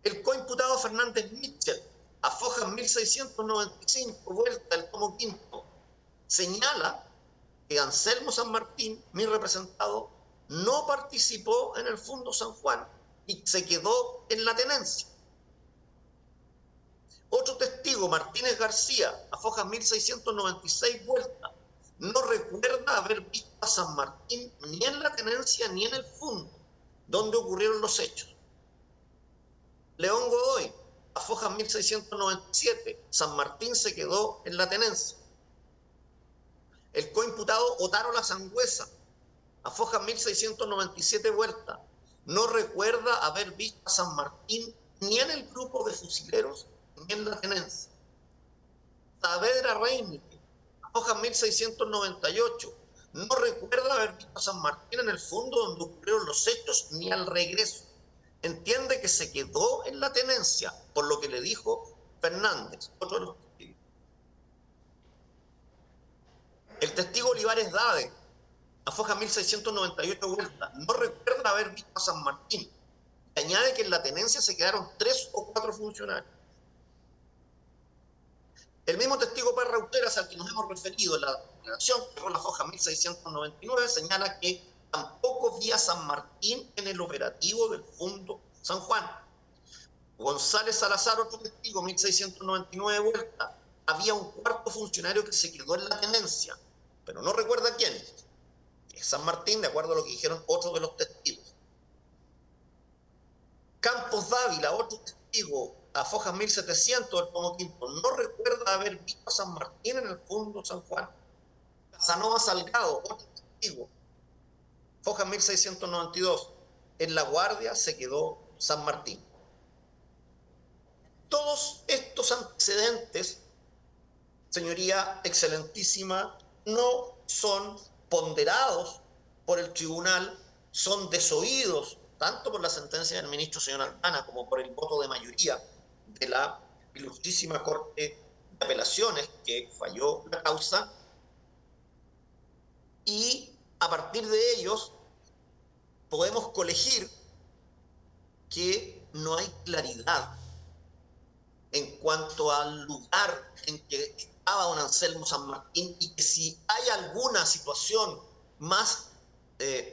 El coimputado Fernández Mitchell, a fojas 1695, vuelta del tomo quinto, señala que Anselmo San Martín, mi representado, no participó en el Fundo San Juan y se quedó en la tenencia. Otro testigo, Martínez García, a fojas 1696, vuelta, no recuerda haber visto a San Martín ni en la tenencia ni en el Fundo, donde ocurrieron los hechos. León Godoy, a fojas 1697, San Martín se quedó en la tenencia. El coimputado Otárola Sangüesa, a fojas 1697, vuelta, no recuerda haber visto a San Martín ni en el grupo de fusileros ni en la tenencia. Saavedra Reinike, a fojas 1698, no recuerda haber visto a San Martín en el Fundo donde ocurrieron los hechos ni al regreso. Entiende que se quedó en la tenencia, por lo que le dijo Fernández, otro de los testigos. El testigo Olivares Dade, a foja 1698, vuelta, no recuerda haber visto a San Martín. Y añade que en la tenencia se quedaron 3 o 4 funcionarios. El mismo testigo Parra Uteras, al que nos hemos referido en la declaración, que fue la foja 1699, señala que tampoco vi a San Martín en el operativo del Fundo San Juan. González Salazar, otro testigo, 1699, vuelta, había un cuarto funcionario que se quedó en la tenencia, pero no recuerda quién. Es San Martín, de acuerdo a lo que dijeron otros de los testigos. Campos Dávila, otro testigo, a fojas 1700 del tomo quinto, no recuerda haber visto a San Martín en el Fundo San Juan. Casanova Salgado, otro testigo, fojas 1692, en La Guardia se quedó San Martín. Todos estos antecedentes, señoría excelentísima, no son ponderados por el tribunal, son desoídos tanto por la sentencia del ministro señor Aldana como por el voto de mayoría de la ilustrísima Corte de Apelaciones que falló la causa, y a partir de ellos podemos colegir que no hay claridad en cuanto al lugar en que estaba don Anselmo San Martín, y que si hay alguna situación más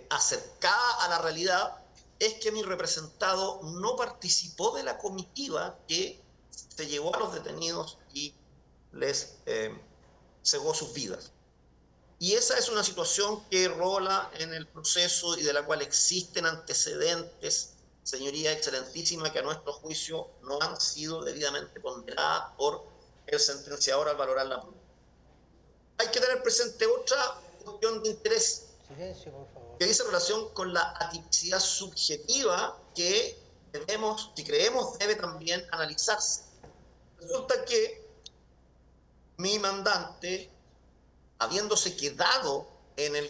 acercada a la realidad es que mi representado no participó de la comitiva que se llevó a los detenidos y les cegó sus vidas. Y esa es una situación que rola en el proceso y de la cual existen antecedentes, señoría excelentísima, que a nuestro juicio no han sido debidamente ponderadas por el sentenciador al valorar la prueba. Hay que tener presente otra cuestión de interés. Silencio, por favor. Que dice relación con la atipicidad subjetiva que debemos, si creemos, debe también analizarse. Resulta que mi mandante, habiéndose quedado en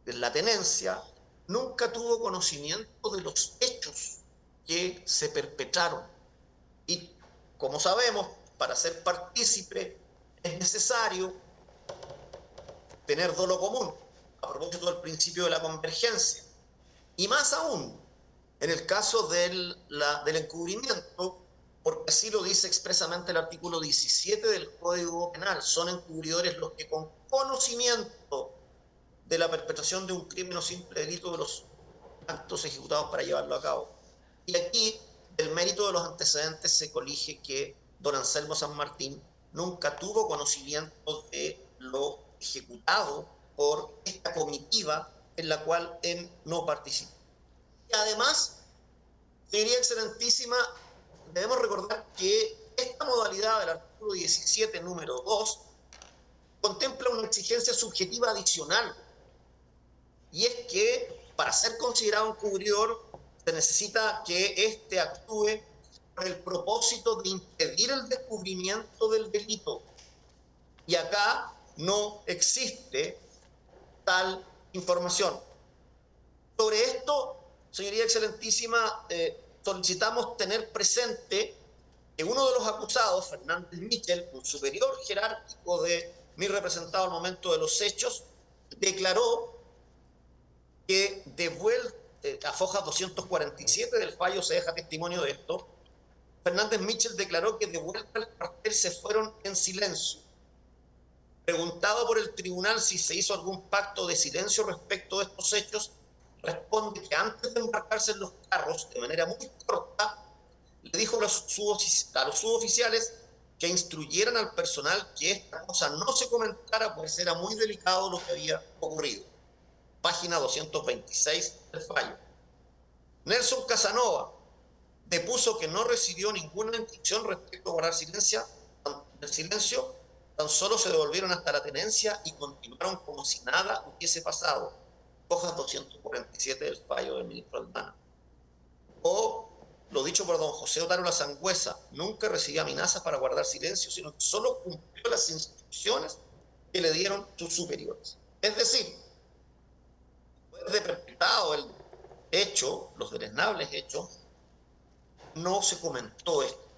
la tenencia, nunca tuvo conocimiento de los hechos que se perpetraron. Y, como sabemos, para ser partícipe es necesario tener dolo común, a propósito del principio de la convergencia. Y más aún, en el caso del encubrimiento, porque así lo dice expresamente el artículo 17 del Código Penal, son encubridores los que con conocimiento de la perpetración de un crimen o simple delito de los actos ejecutados para llevarlo a cabo. Y aquí, del mérito de los antecedentes, se colige que don Anselmo San Martín nunca tuvo conocimiento de lo ejecutado por esta comitiva en la cual él no participó. Y además, señoría excelentísima, debemos recordar que esta modalidad del artículo 17, número 2, contempla una exigencia subjetiva adicional, y es que para ser considerado un encubridor se necesita que éste actúe con el propósito de impedir el descubrimiento del delito. Y acá no existe tal información. Sobre esto, señoría excelentísima, solicitamos tener presente que uno de los acusados, Fernández Michel, un superior jerárquico de mi representado al momento de los hechos, declaró que a fojas 247 del fallo se deja testimonio de esto. Fernández Michel declaró que de vuelta al cuartel se fueron en silencio. Preguntado por el tribunal si se hizo algún pacto de silencio respecto de estos hechos, responde que antes de embarcarse en los carros, de manera muy corta, le dijo a los suboficiales que instruyeran al personal que esta cosa no se comentara, pues era muy delicado lo que había ocurrido. Página 226 del fallo. Nelson Casanova depuso que no recibió ninguna instrucción respecto a guardar silencio, tan solo se devolvieron hasta la tenencia y continuaron como si nada hubiese pasado. Hojas 247 del fallo del ministro Aldana. O lo dicho por don José Otárola Sangüesa, nunca recibió amenazas para guardar silencio, sino que solo cumplió las instrucciones que le dieron sus superiores. Es decir, después de perpetrado el hecho, los deleznables hechos, no se comentó esto.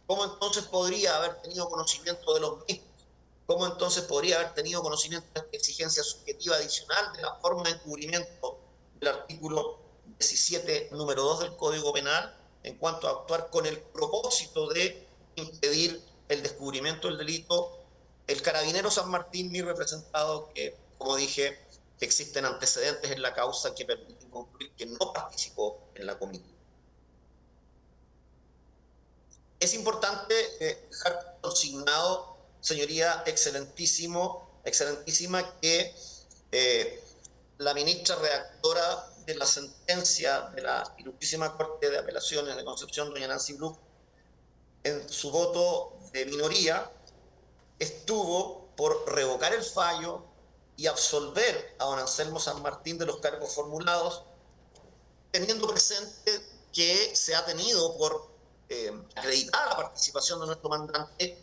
¿Cómo entonces podría haber tenido conocimiento de los mismos? ¿Cómo entonces podría haber tenido conocimiento de esta exigencia subjetiva adicional de la forma de encubrimiento del artículo 17, número 2 del Código Penal, en cuanto a actuar con el propósito de impedir el descubrimiento del delito? El carabinero San Martín, mi representado, que, como dije, existen antecedentes en la causa que permiten concluir que no participó en la comitiva. Es importante dejar consignado, señoría excelentísima, que la ministra redactora de la sentencia de la ilustrísima Corte de Apelaciones de Concepción, doña Nancy Bluch, en su voto de minoría, estuvo por revocar el fallo y absolver a don Anselmo San Martín de los cargos formulados, teniendo presente que se ha tenido por acreditar la participación de nuestro mandante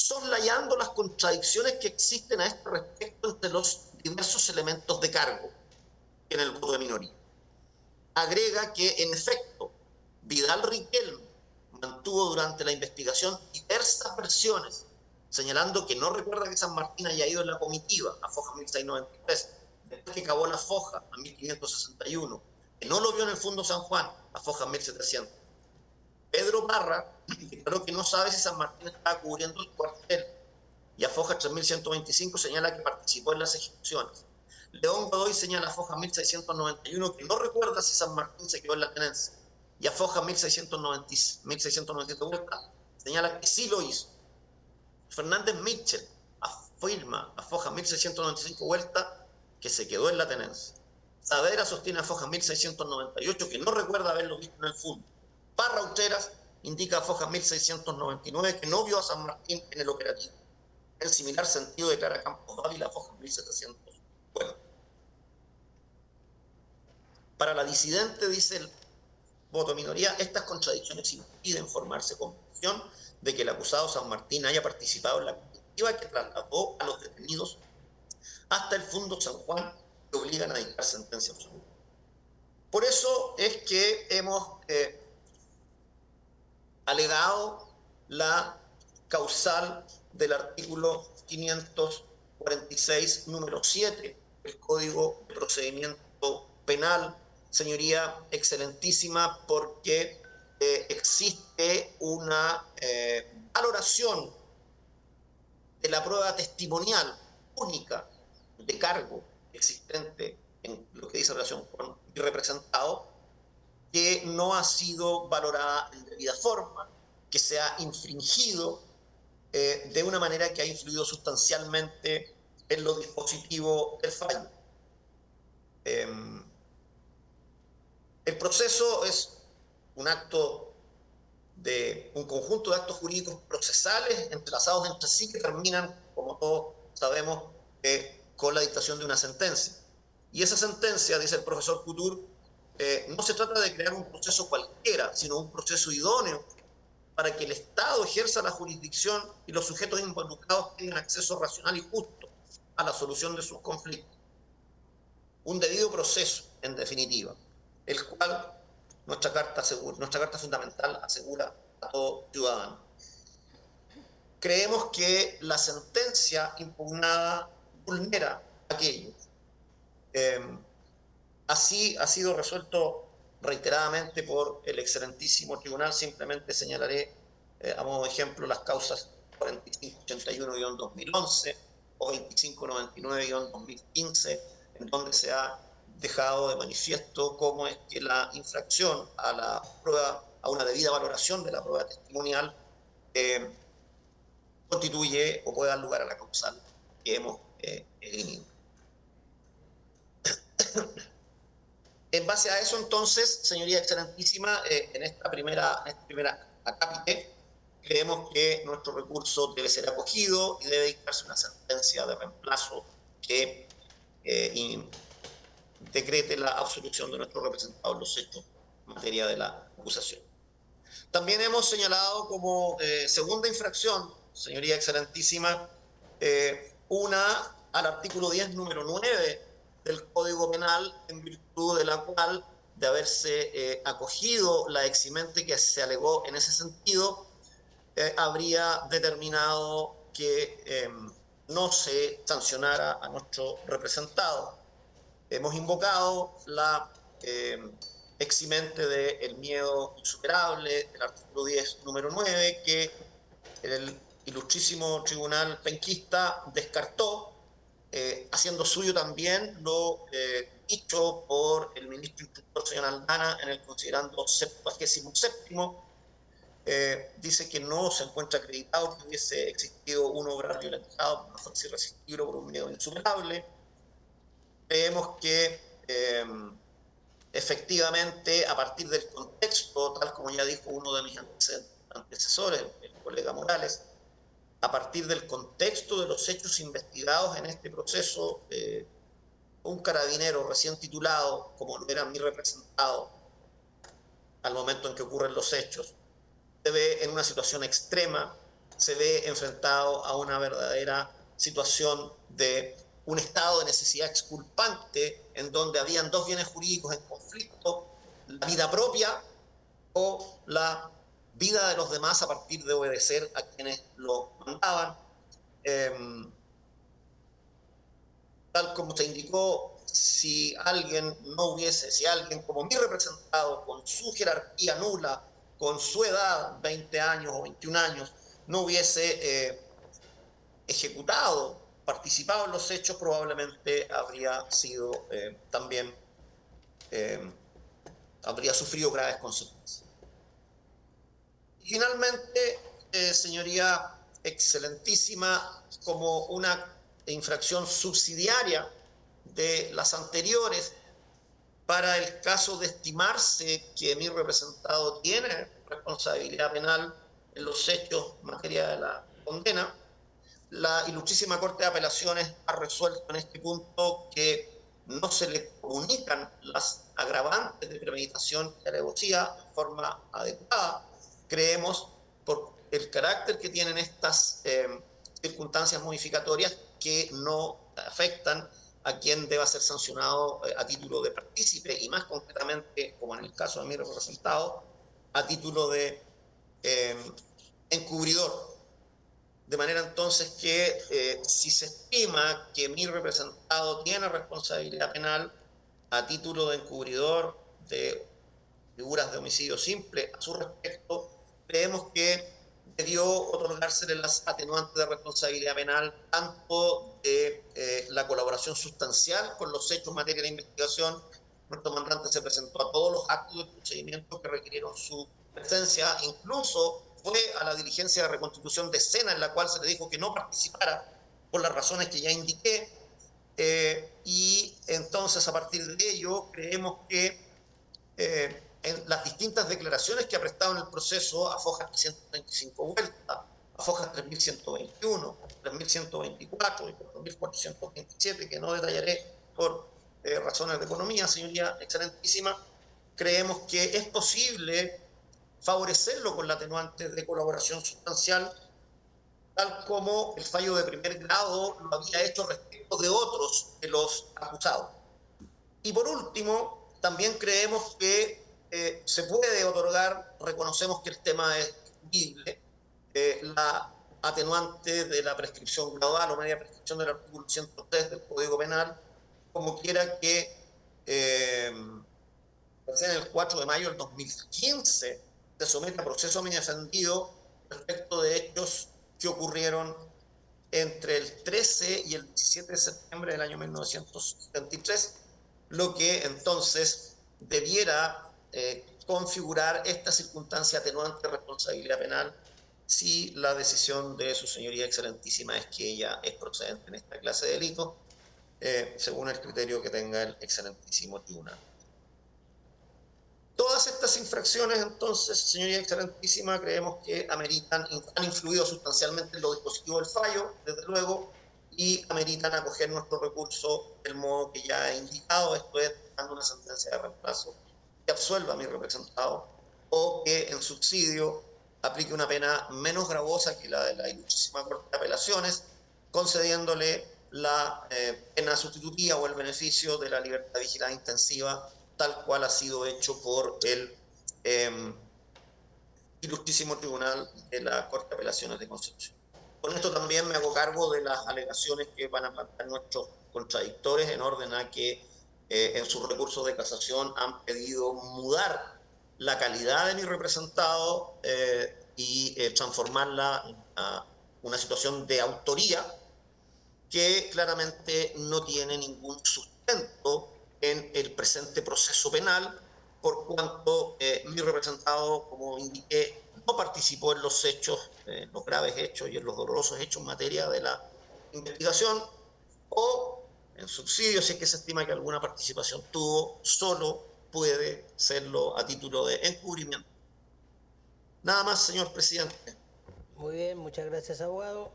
soslayando las contradicciones que existen a este respecto entre los diversos elementos de cargo en el voto de minoría. Agrega que, en efecto, Vidal Riquelme mantuvo durante la investigación diversas versiones, señalando que no recuerda que San Martín haya ido en la comitiva a Foja 1693, después que acabó la Foja a 1561, que no lo vio en el Fundo San Juan a Foja 1700. Pedro Parra declaró que no sabe si San Martín estaba cubriendo el cuartel, y a Foja 3125 señala que participó en las ejecuciones. León Godoy señala a Foja 1691 que no recuerda si San Martín se quedó en la tenencia, y a Foja 1697 Huerta señala que sí lo hizo. Fernández Mitchell afirma a Foja 1695 Huerta que se quedó en la tenencia. Saavedra sostiene a Foja 1698 que no recuerda haberlo visto en el Fundo. Parra Ucheras indica a Foja 1699 que no vio a San Martín en el operativo. En similar sentido declara Campos Dávila a Foja 1700. Bueno, para la disidente, dice el voto minoría, estas contradicciones impiden formarse convicción de que el acusado San Martín haya participado en la comitiva que trasladó a los detenidos hasta el Fundo San Juan, que obligan a dictar sentencia absoluta. Por eso es que hemos alegado la causal del artículo 546, número 7, del Código de Procedimiento Penal, señoría excelentísima, porque existe una valoración de la prueba testimonial única de cargo existente en lo que dice relación con mi representado, que no ha sido valorada en debida forma, que se ha infringido de una manera que ha influido sustancialmente en los dispositivos del fallo. El proceso es un conjunto de actos jurídicos procesales entrelazados entre sí que terminan, como todos sabemos, con la dictación de una sentencia. Y esa sentencia, dice el profesor Couture, no se trata de crear un proceso cualquiera, sino un proceso idóneo para que el Estado ejerza la jurisdicción y los sujetos involucrados tengan acceso racional y justo a la solución de sus conflictos. Un debido proceso, en definitiva, el cual nuestra carta fundamental asegura a todo ciudadano. Creemos que la sentencia impugnada vulnera aquello. Así ha sido resuelto reiteradamente por el excelentísimo tribunal. Simplemente señalaré a modo de ejemplo las causas 4581-2011 o 2599-2015, en donde se ha dejado de manifiesto cómo es que la infracción a la prueba, a una debida valoración de la prueba testimonial, constituye o puede dar lugar a la causal que hemos eliminado. En base a eso, entonces, señoría excelentísima, en esta primera acápite, creemos que nuestro recurso debe ser acogido y debe dictarse una sentencia de reemplazo que decrete la absolución de nuestro representado en los hechos en materia de la acusación. También hemos señalado como segunda infracción, señoría excelentísima, una al artículo 10, número 9 del Código Penal, en virtud de la cual, de haberse acogido la eximente que se alegó en ese sentido, habría determinado que no se sancionara a nuestro representado. Hemos invocado la eximente del miedo insuperable, del artículo 10, número 9, que el ilustrísimo tribunal penquista descartó, haciendo suyo también lo dicho por el ministro instructor señor Aldana en el considerando 77º. Dice que no se encuentra acreditado que hubiese existido un obrar violentado por una fuerza irresistible o por un miedo insuperable. Creemos que efectivamente, a partir del contexto, tal como ya dijo uno de mis antecesores, el colega Morales, a partir del contexto de los hechos investigados en este proceso, un carabinero recién titulado, como lo era mi representado, al momento en que ocurren los hechos, se ve en una situación extrema se ve enfrentado a una verdadera situación de un estado de necesidad exculpante en donde habían dos bienes jurídicos en conflicto, la vida propia o la vida de los demás a partir de obedecer a quienes lo mandaban. Tal como se indicó, si alguien como mi representado, con su jerarquía nula, con su edad, 20 años o 21 años, no hubiese ejecutado, participado en los hechos, probablemente habría sido también, habría sufrido graves consecuencias. Y finalmente, señoría excelentísima, como una infracción subsidiaria de las anteriores, para el caso de estimarse que mi representado tiene responsabilidad penal en los hechos en materia de la condena, la Ilustrísima Corte de Apelaciones ha resuelto en este punto que no se le comunican las agravantes de premeditación y alevosía de forma adecuada. Creemos, por el carácter que tienen estas circunstancias modificatorias, que no afectan a quien deba ser sancionado a título de partícipe y más concretamente, como en el caso de mi representado, a título de encubridor. De manera entonces que si se estima que mi representado tiene responsabilidad penal a título de encubridor de figuras de homicidio simple a su respecto, creemos que debió otorgársele las atenuantes de responsabilidad penal tanto de la colaboración sustancial con los hechos en materia de investigación. Nuestro mandante se presentó a todos los actos de procedimiento que requirieron su presencia, incluso fue a la diligencia de reconstitución de escena en la cual se le dijo que no participara por las razones que ya indiqué, y entonces a partir de ello creemos que en las distintas declaraciones que ha prestado en el proceso a Fojas 335 vueltas, a Fojas 3121, 3124 y 4427, que no detallaré por razones de economía, señoría excelentísima, creemos que es posible favorecerlo con la atenuante de colaboración sustancial, tal como el fallo de primer grado lo había hecho respecto de otros de los acusados. Y por último, también creemos que se puede otorgar, reconocemos que el tema es discutible, la atenuante de la prescripción gradual o media prescripción del artículo 103 del Código Penal, como quiera que en el 4 de mayo del 2015 se somete a proceso a mi defendido respecto de hechos que ocurrieron entre el 13 y el 17 de septiembre del año 1973, lo que entonces debiera configurar esta circunstancia atenuante de responsabilidad penal si la decisión de su señoría excelentísima es que ella es procedente en esta clase de delito, según el criterio que tenga el excelentísimo tribunal. Todas estas infracciones, entonces, señoría excelentísima, creemos que han influido sustancialmente en lo dispositivo del fallo, desde luego, y ameritan acoger nuestro recurso del modo que ya he indicado, esto es, dando una sentencia de reemplazo que absuelva a mi representado o que en subsidio aplique una pena menos gravosa que la de la Ilustrísima Corte de Apelaciones, concediéndole la pena sustitutiva o el beneficio de la libertad vigilada intensiva, tal cual ha sido hecho por el Ilustrísimo Tribunal de la Corte de Apelaciones de Concepción. Con esto también me hago cargo de las alegaciones que van a plantear nuestros contradictores en orden a que en sus recursos de casación han pedido mudar la calidad de mi representado y transformarla a una situación de autoría que claramente no tiene ningún sustento en el presente proceso penal, por cuanto mi representado, como indiqué, no participó en los hechos, los graves hechos y en los dolorosos hechos en materia de la investigación, o en subsidio, si es que se estima que alguna participación tuvo, solo puede serlo a título de encubrimiento. Nada más, señor presidente. Muy bien, muchas gracias, abogado.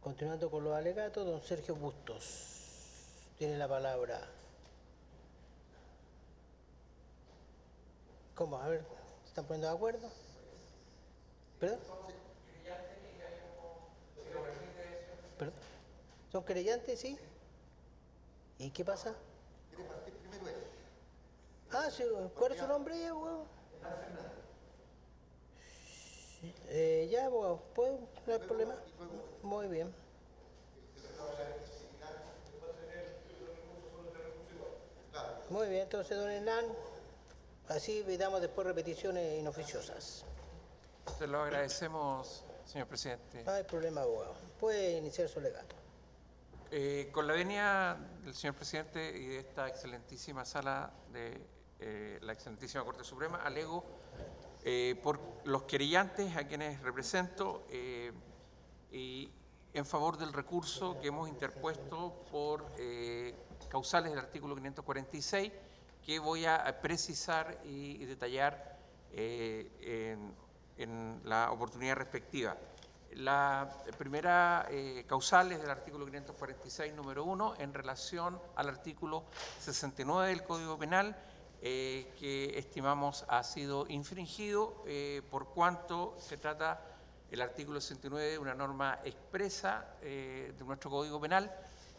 Continuando con los alegatos, don Sergio Bustos tiene la palabra. ¿Cómo? A ver, ¿se están poniendo de acuerdo? ¿Perdón? ¿Perdón? ¿Son querellantes, sí? ¿Y qué pasa? Ah, sí, ¿cuál es su nombre, abogado? Ya, abogado, ¿puedo? No hay problema. Muy bien. Muy bien, entonces, don Hernán, así evitamos después repeticiones inoficiosas. Se lo agradecemos, señor presidente. No hay problema, abogado. Puede iniciar su alegato. Con la venia del señor presidente y de esta excelentísima sala de la excelentísima Corte Suprema, alego por los querellantes a quienes represento y en favor del recurso que hemos interpuesto por causales del artículo 546, que voy a precisar y detallar en la oportunidad respectiva. La primera causal es del artículo 546, número 1, en relación al artículo 69 del Código Penal, que estimamos ha sido infringido por cuanto se trata el artículo 69 de una norma expresa de nuestro Código Penal,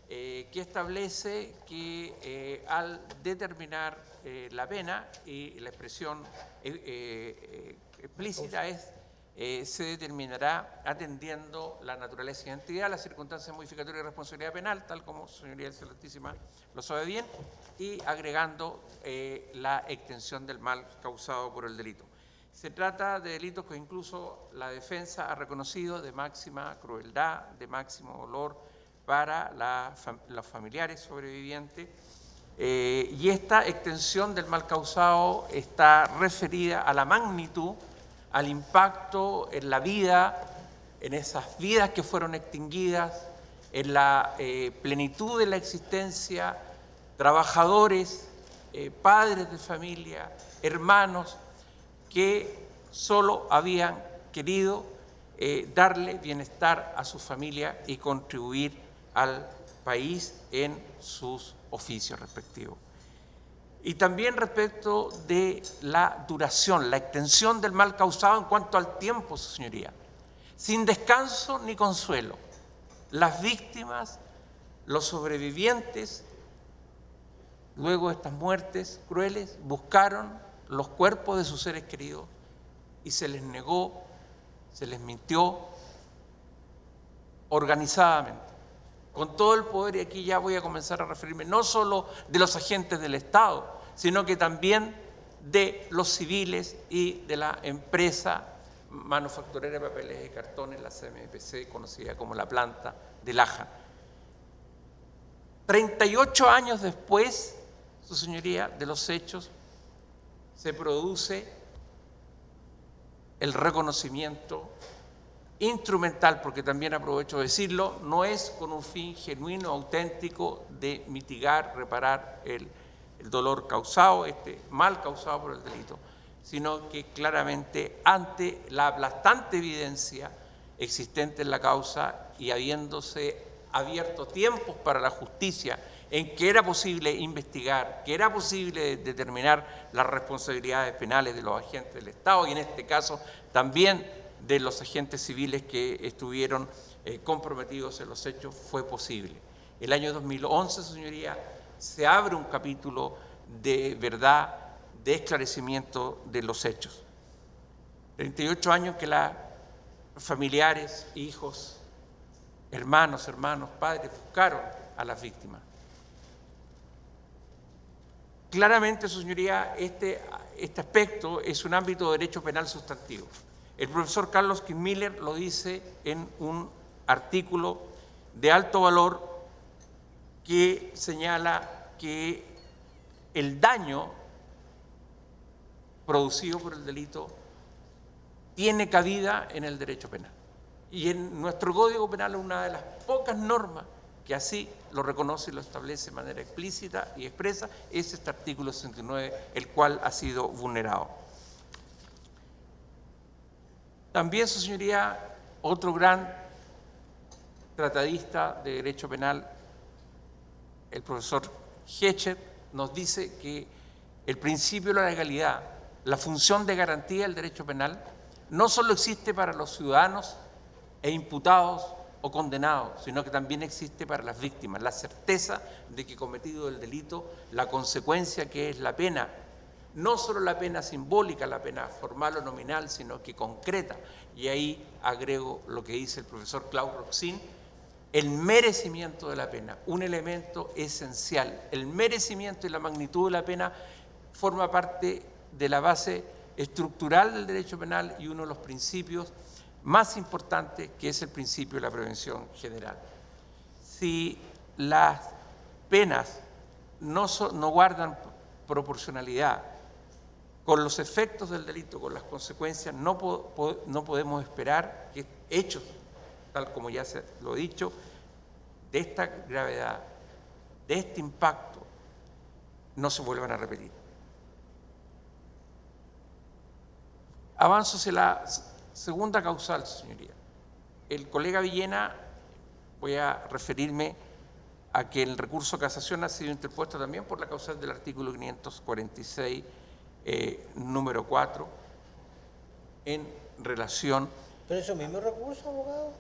que establece que al determinar la pena, y la expresión explícita es se determinará atendiendo la naturaleza y identidad, las circunstancias modificatorias de responsabilidad penal, tal como su señoría excelentísima lo sabe bien, y agregando la extensión del mal causado por el delito. Se trata de delitos que incluso la defensa ha reconocido de máxima crueldad, de máximo dolor para los familiares sobrevivientes, y esta extensión del mal causado está referida a la magnitud, al impacto en la vida, en esas vidas que fueron extinguidas, en la plenitud de la existencia, trabajadores, padres de familia, hermanos, que solo habían querido darle bienestar a su familia y contribuir al país en sus oficios respectivos. Y también respecto de la duración, la extensión del mal causado en cuanto al tiempo, su señoría. Sin descanso ni consuelo, las víctimas, los sobrevivientes, luego de estas muertes crueles, buscaron los cuerpos de sus seres queridos y se les negó, se les mintió organizadamente, con todo el poder, y aquí ya voy a comenzar a referirme no solo de los agentes del Estado, sino que también de los civiles y de la empresa manufacturera de papeles y cartones, la CMPC, conocida como la planta de Laja. 38 años después, su señoría, de los hechos, se produce el reconocimiento instrumental, porque también aprovecho de decirlo, no es con un fin genuino, auténtico de mitigar, reparar el dolor causado, este mal causado por el delito, sino que claramente ante la aplastante evidencia existente en la causa y habiéndose abierto tiempos para la justicia en que era posible investigar, que era posible determinar las responsabilidades penales de los agentes del Estado y en este caso también de los agentes civiles que estuvieron comprometidos en los hechos, fue posible. El año 2011, su señoría, se abre un capítulo de verdad, de esclarecimiento de los hechos. 38 años que los familiares, hijos, hermanos, padres buscaron a las víctimas. Claramente, su señoría, este aspecto es un ámbito de derecho penal sustantivo. El profesor Carlos Kitzmiller lo dice en un artículo de alto valor que señala que el daño producido por el delito tiene cabida en el derecho penal. Y en nuestro Código Penal es una de las pocas normas que así lo reconoce y lo establece de manera explícita y expresa, es este artículo 69, el cual ha sido vulnerado. También, su señoría, otro gran tratadista de derecho penal, el profesor Hecher, nos dice que el principio de la legalidad, la función de garantía del derecho penal, no solo existe para los ciudadanos e imputados o condenado, sino que también existe para las víctimas, la certeza de que cometido el delito, la consecuencia que es la pena, no solo la pena simbólica, la pena formal o nominal, sino que concreta. Y ahí agrego lo que dice el profesor Claude Roxin, el merecimiento de la pena, un elemento esencial. El merecimiento y la magnitud de la pena forma parte de la base estructural del derecho penal y uno de los principios más importantes, que es el principio de la prevención general. Si las penas no guardan proporcionalidad con los efectos del delito, con las consecuencias, no podemos esperar que hechos, tal como ya se lo he dicho, de esta gravedad, de este impacto, no se vuelvan a repetir. Avanzo hacia la segunda causal, señoría. El colega Villena, voy a referirme a que el recurso de casación ha sido interpuesto también por la causal del artículo 546, número 4, en relación... ¿Pero eso mismo recurso, abogado?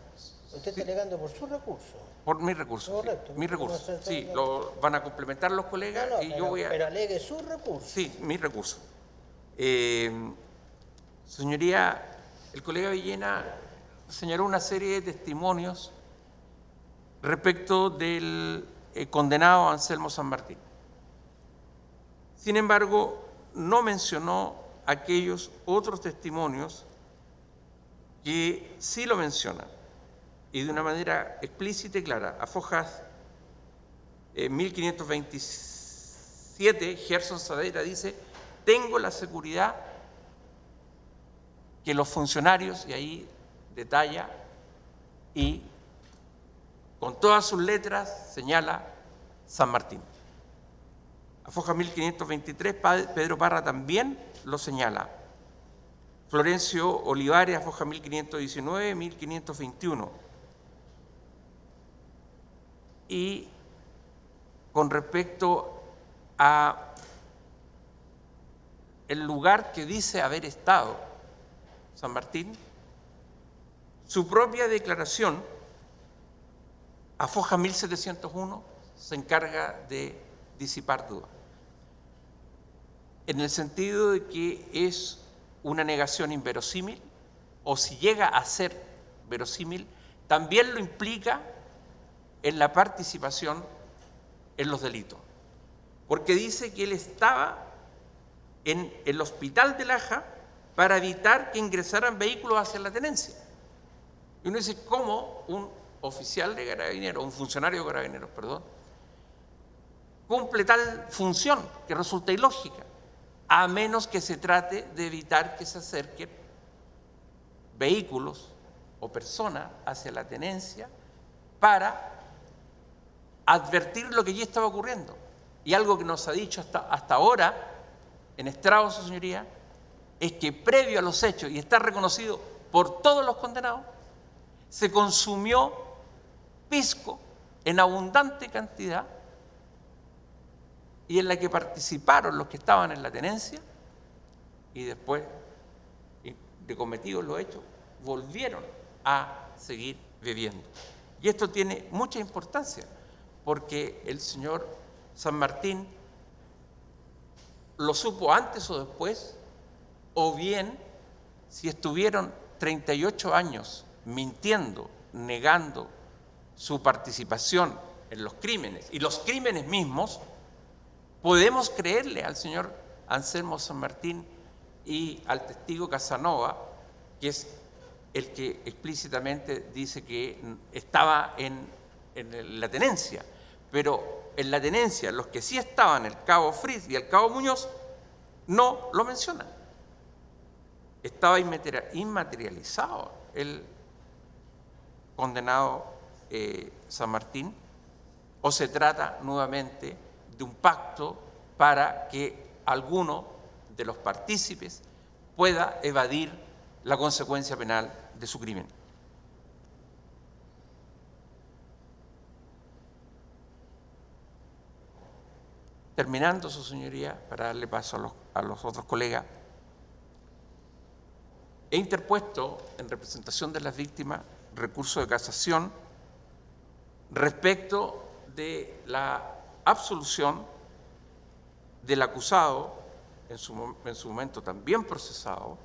¿Usted está alegando por su recurso? Por mi recurso, Correcto. sí, mi recurso. Sí, lo van a complementar los colegas No, y pero, yo voy a... pero alegue su recurso. Sí, mi recurso. Señoría, el colega Villena señaló una serie de testimonios respecto del condenado Anselmo San Martín. Sin embargo, no mencionó aquellos otros testimonios que sí lo mencionan, y de una manera explícita y clara. A fojas 1527, Gerson Saavedra dice: tengo la seguridad que los funcionarios, y ahí detalla, y con todas sus letras señala San Martín. A foja 1523, Pedro Parra también lo señala. Florencio Olivares, a foja 1519, 1521. Y con respecto a el lugar que dice haber estado San Martín, su propia declaración, a foja 1701, se encarga de disipar dudas, en el sentido de que es una negación inverosímil, o si llega a ser verosímil, también lo implica en la participación en los delitos, porque dice que él estaba en el hospital de Laja para evitar que ingresaran vehículos hacia la tenencia. Y uno dice, ¿cómo un oficial de carabineros, un funcionario de carabineros, perdón, cumple tal función que resulta ilógica, a menos que se trate de evitar que se acerquen vehículos o personas hacia la tenencia para advertir lo que allí estaba ocurriendo? Y algo que nos ha dicho hasta ahora, en estrado, su señoría, es que previo a los hechos, y está reconocido por todos los condenados, se consumió pisco en abundante cantidad, y en la que participaron los que estaban en la tenencia, y después de cometidos los hechos, volvieron a seguir bebiendo. Y esto tiene mucha importancia, porque el señor San Martín lo supo antes o después, o bien, si estuvieron 38 años mintiendo, negando su participación en los crímenes, y los crímenes mismos, podemos creerle al señor Anselmo San Martín y al testigo Casanova, que es el que explícitamente dice que estaba en la tenencia, pero en la tenencia los que sí estaban, el cabo Fritz y el cabo Muñoz, no lo mencionan. Estaba inmaterializado el condenado San Martín, o se trata nuevamente de un pacto para que alguno de los partícipes pueda evadir la consecuencia penal de su crimen. Terminando, su señoría, para darle paso a los otros colegas, he interpuesto en representación de las víctimas recurso de casación respecto de la absolución del acusado, en su momento también procesado,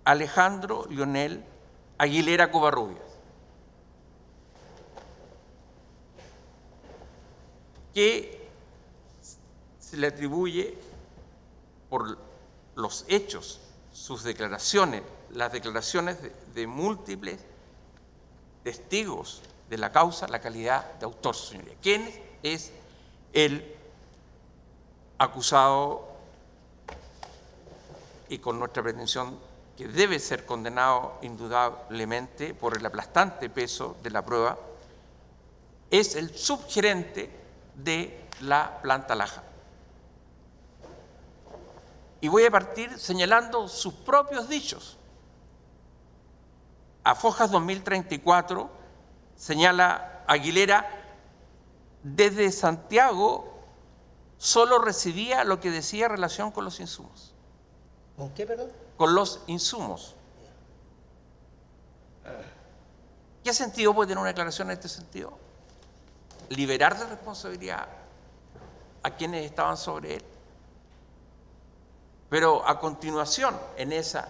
Alejandro Leonel Aguilera Covarrubias, que se le atribuye por los hechos, sus declaraciones, las declaraciones de múltiples testigos de la causa, la calidad de autor, señoría. ¿Quién es el acusado y con nuestra pretensión que debe ser condenado indudablemente por el aplastante peso de la prueba? Es el subgerente de la planta Laja. Y voy a partir señalando sus propios dichos. A Fojas 2034 señala Aguilera: desde Santiago solo recibía lo que decía en relación con los insumos. ¿Con qué, perdón? Con los insumos. ¿Qué sentido puede tener una declaración en este sentido? Liberar de responsabilidad a quienes estaban sobre él. Pero a continuación, en esa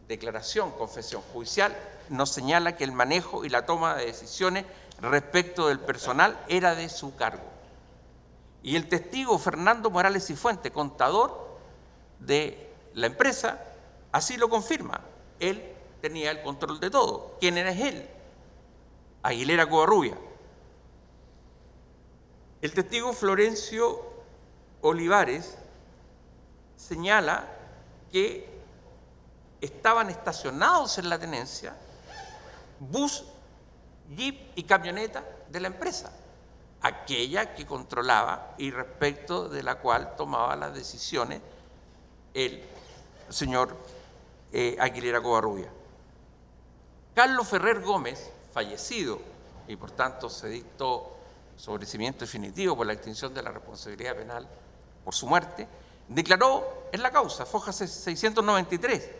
declaración, confesión judicial, nos señala que el manejo y la toma de decisiones respecto del personal era de su cargo. Y el testigo Fernando Morales Cifuentes, contador de la empresa, así lo confirma. Él tenía el control de todo. ¿Quién era él? Aguilera Covarrubias. El testigo Florencio Olivares señala que estaban estacionados en la tenencia bus, jeep y camioneta de la empresa, aquella que controlaba y respecto de la cual tomaba las decisiones el señor Aguilera Covarrubias. Carlos Ferrer Gómez, fallecido, y por tanto se dictó sobreseimiento definitivo por la extinción de la responsabilidad penal por su muerte, declaró en la causa, Fojas 693,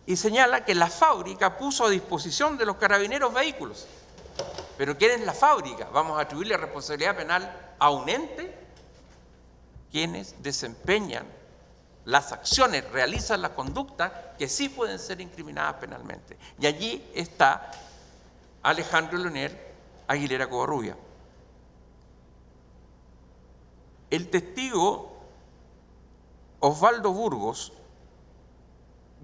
y señala que la fábrica puso a disposición de los carabineros vehículos. ¿Pero quién es la fábrica? ¿Vamos a atribuirle responsabilidad penal a un ente? Quienes desempeñan las acciones, realizan las conductas que sí pueden ser incriminadas penalmente. Y allí está Alejandro Leonel Aguilera Covarrubias. El testigo Osvaldo Burgos,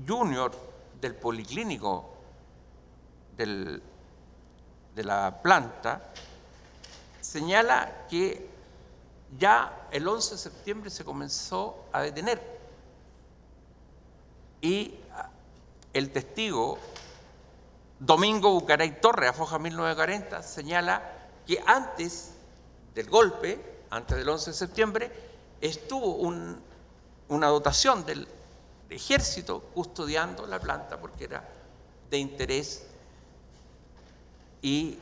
junior del Policlínico de la planta, señala que ya el 11 de septiembre se comenzó a detener. Y el testigo Domingo Bucaray Torres, a Foja 1940, señala que antes del golpe, antes del 11 de septiembre, estuvo una dotación del ejército custodiando la planta porque era de interés, y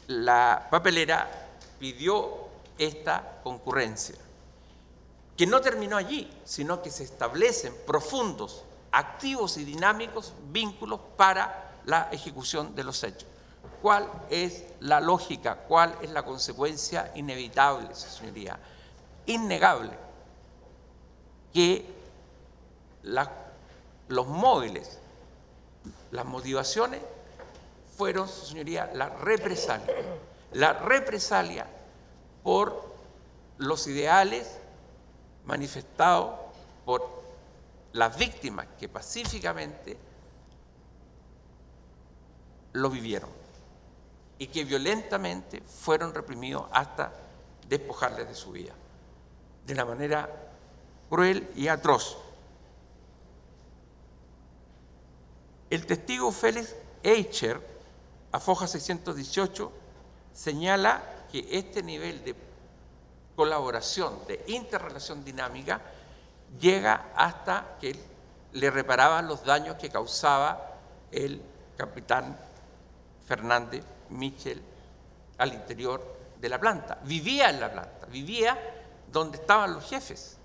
la papelera pidió esta concurrencia, que no terminó allí, sino que se establecen profundos, activos y dinámicos vínculos para la ejecución de los hechos. ¿Cuál es la lógica? ¿Cuál es la consecuencia inevitable, señoría? Innegable que los móviles, las motivaciones fueron, señoría, la represalia por los ideales manifestados por las víctimas que pacíficamente lo vivieron y que violentamente fueron reprimidos hasta despojarles de su vida, de la manera cruel y atroz. El testigo Félix Eicher, a Foja 618, señala que este nivel de colaboración, de interrelación dinámica, llega hasta que le reparaban los daños que causaba el capitán Fernández Michel al interior de la planta. Vivía en la planta, vivía donde estaban los jefes.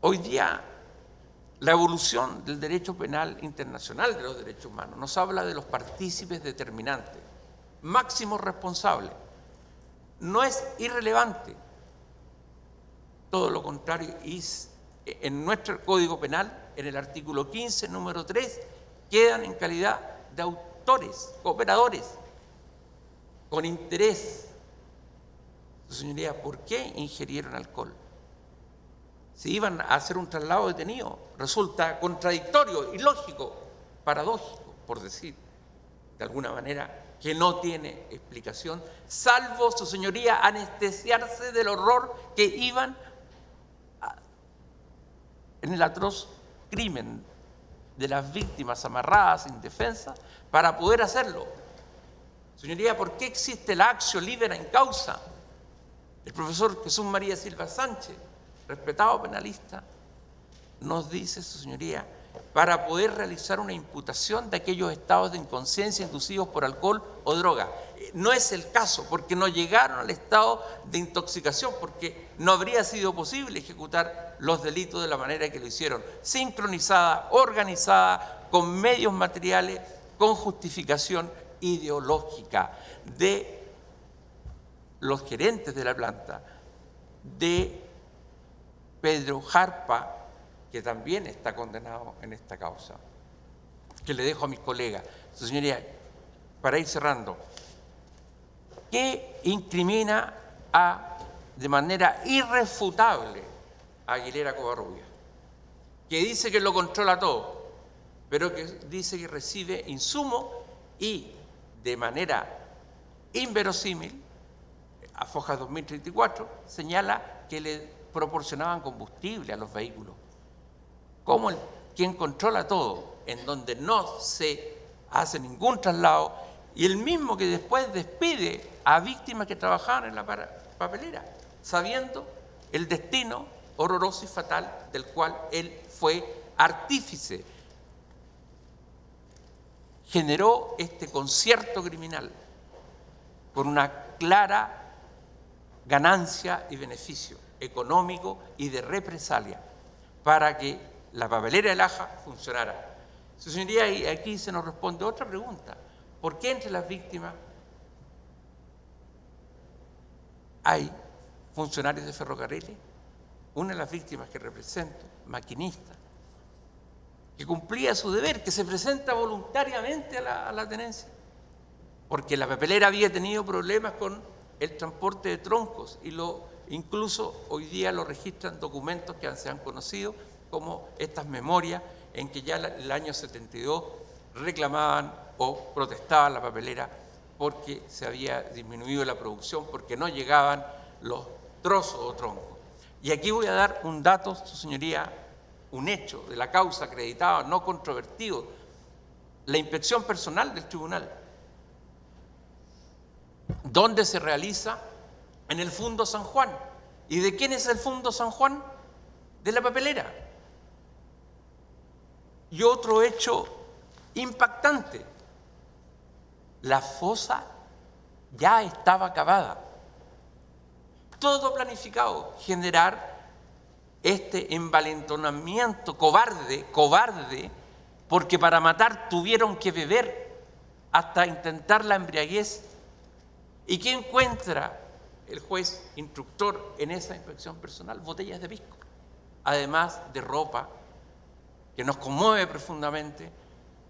Hoy día La evolución del derecho penal internacional de los derechos humanos nos habla de los partícipes determinantes, máximos responsables. No es irrelevante, todo lo contrario, en nuestro Código Penal, en el artículo 15, número 3, quedan en calidad de autores, cooperadores, con interés. Su señoría, ¿por qué ingirieron alcohol? Si iban a hacer un traslado detenido, resulta contradictorio, ilógico, paradójico, por decir de alguna manera, que no tiene explicación, salvo, su señoría, anestesiarse del horror que iban en el atroz crimen de las víctimas amarradas, indefensas, para poder hacerlo. Señoría, ¿por qué existe la actio libera in causa? El profesor Jesús María Silva Sánchez, respetado penalista, nos dice, su señoría, para poder realizar una imputación de aquellos estados de inconsciencia inducidos por alcohol o droga. No es el caso, porque no llegaron al estado de intoxicación, porque no habría sido posible ejecutar los delitos de la manera que lo hicieron, sincronizada, organizada, con medios materiales, con justificación ideológica de los gerentes de la planta, de Pedro Jarpa, que también está condenado en esta causa, que le dejo a mis colegas. Su señoría, para ir cerrando, ¿qué incrimina de manera irrefutable a Aguilera Covarrubias? Que dice que lo controla todo, pero que dice que recibe insumos y de manera inverosímil, a Fojas 2034, señala que le proporcionaban combustible a los vehículos. ¿Cómo quien controla todo, en donde no se hace ningún traslado, y el mismo que después despide a víctimas que trabajaban en la papelera, sabiendo el destino horroroso y fatal del cual él fue artífice? Generó este concierto criminal con una clara ganancia y beneficio económico y de represalia para que la papelera de Laja funcionara. Su señoría, y aquí se nos responde otra pregunta: ¿por qué entre las víctimas hay funcionarios de ferrocarriles? Una de las víctimas que represento, maquinista, que cumplía su deber, que se presenta voluntariamente a la tenencia, porque la papelera había tenido problemas con el transporte de troncos y incluso hoy día lo registran documentos que se han conocido como estas memorias en que ya el año 72 reclamaban o protestaban la papelera porque se había disminuido la producción, porque no llegaban los trozos o troncos. Y aquí voy a dar un dato, su señoría, un hecho de la causa acreditada, no controvertido, la inspección personal del tribunal, donde se realiza en el Fundo San Juan. ¿Y de quién es el Fundo San Juan? De la papelera. Y otro hecho impactante: la fosa ya estaba cavada. Todo planificado, generar este envalentonamiento cobarde, porque para matar tuvieron que beber hasta intentar la embriaguez. ¿Y qué encuentra el juez instructor en esa inspección personal? Botellas de pisco, además de ropa, que nos conmueve profundamente,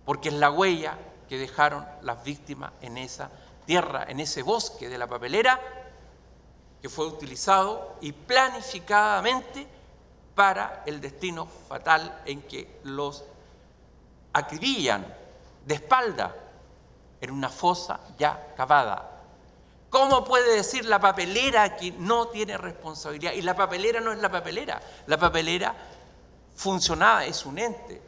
porque es la huella que dejaron las víctimas en esa tierra, en ese bosque de la papelera, que fue utilizado y planificadamente para el destino fatal en que los acribillan de espalda en una fosa ya cavada. ¿Cómo puede decir la papelera que no tiene responsabilidad? Y la papelera no es la papelera funcionaba, es un ente.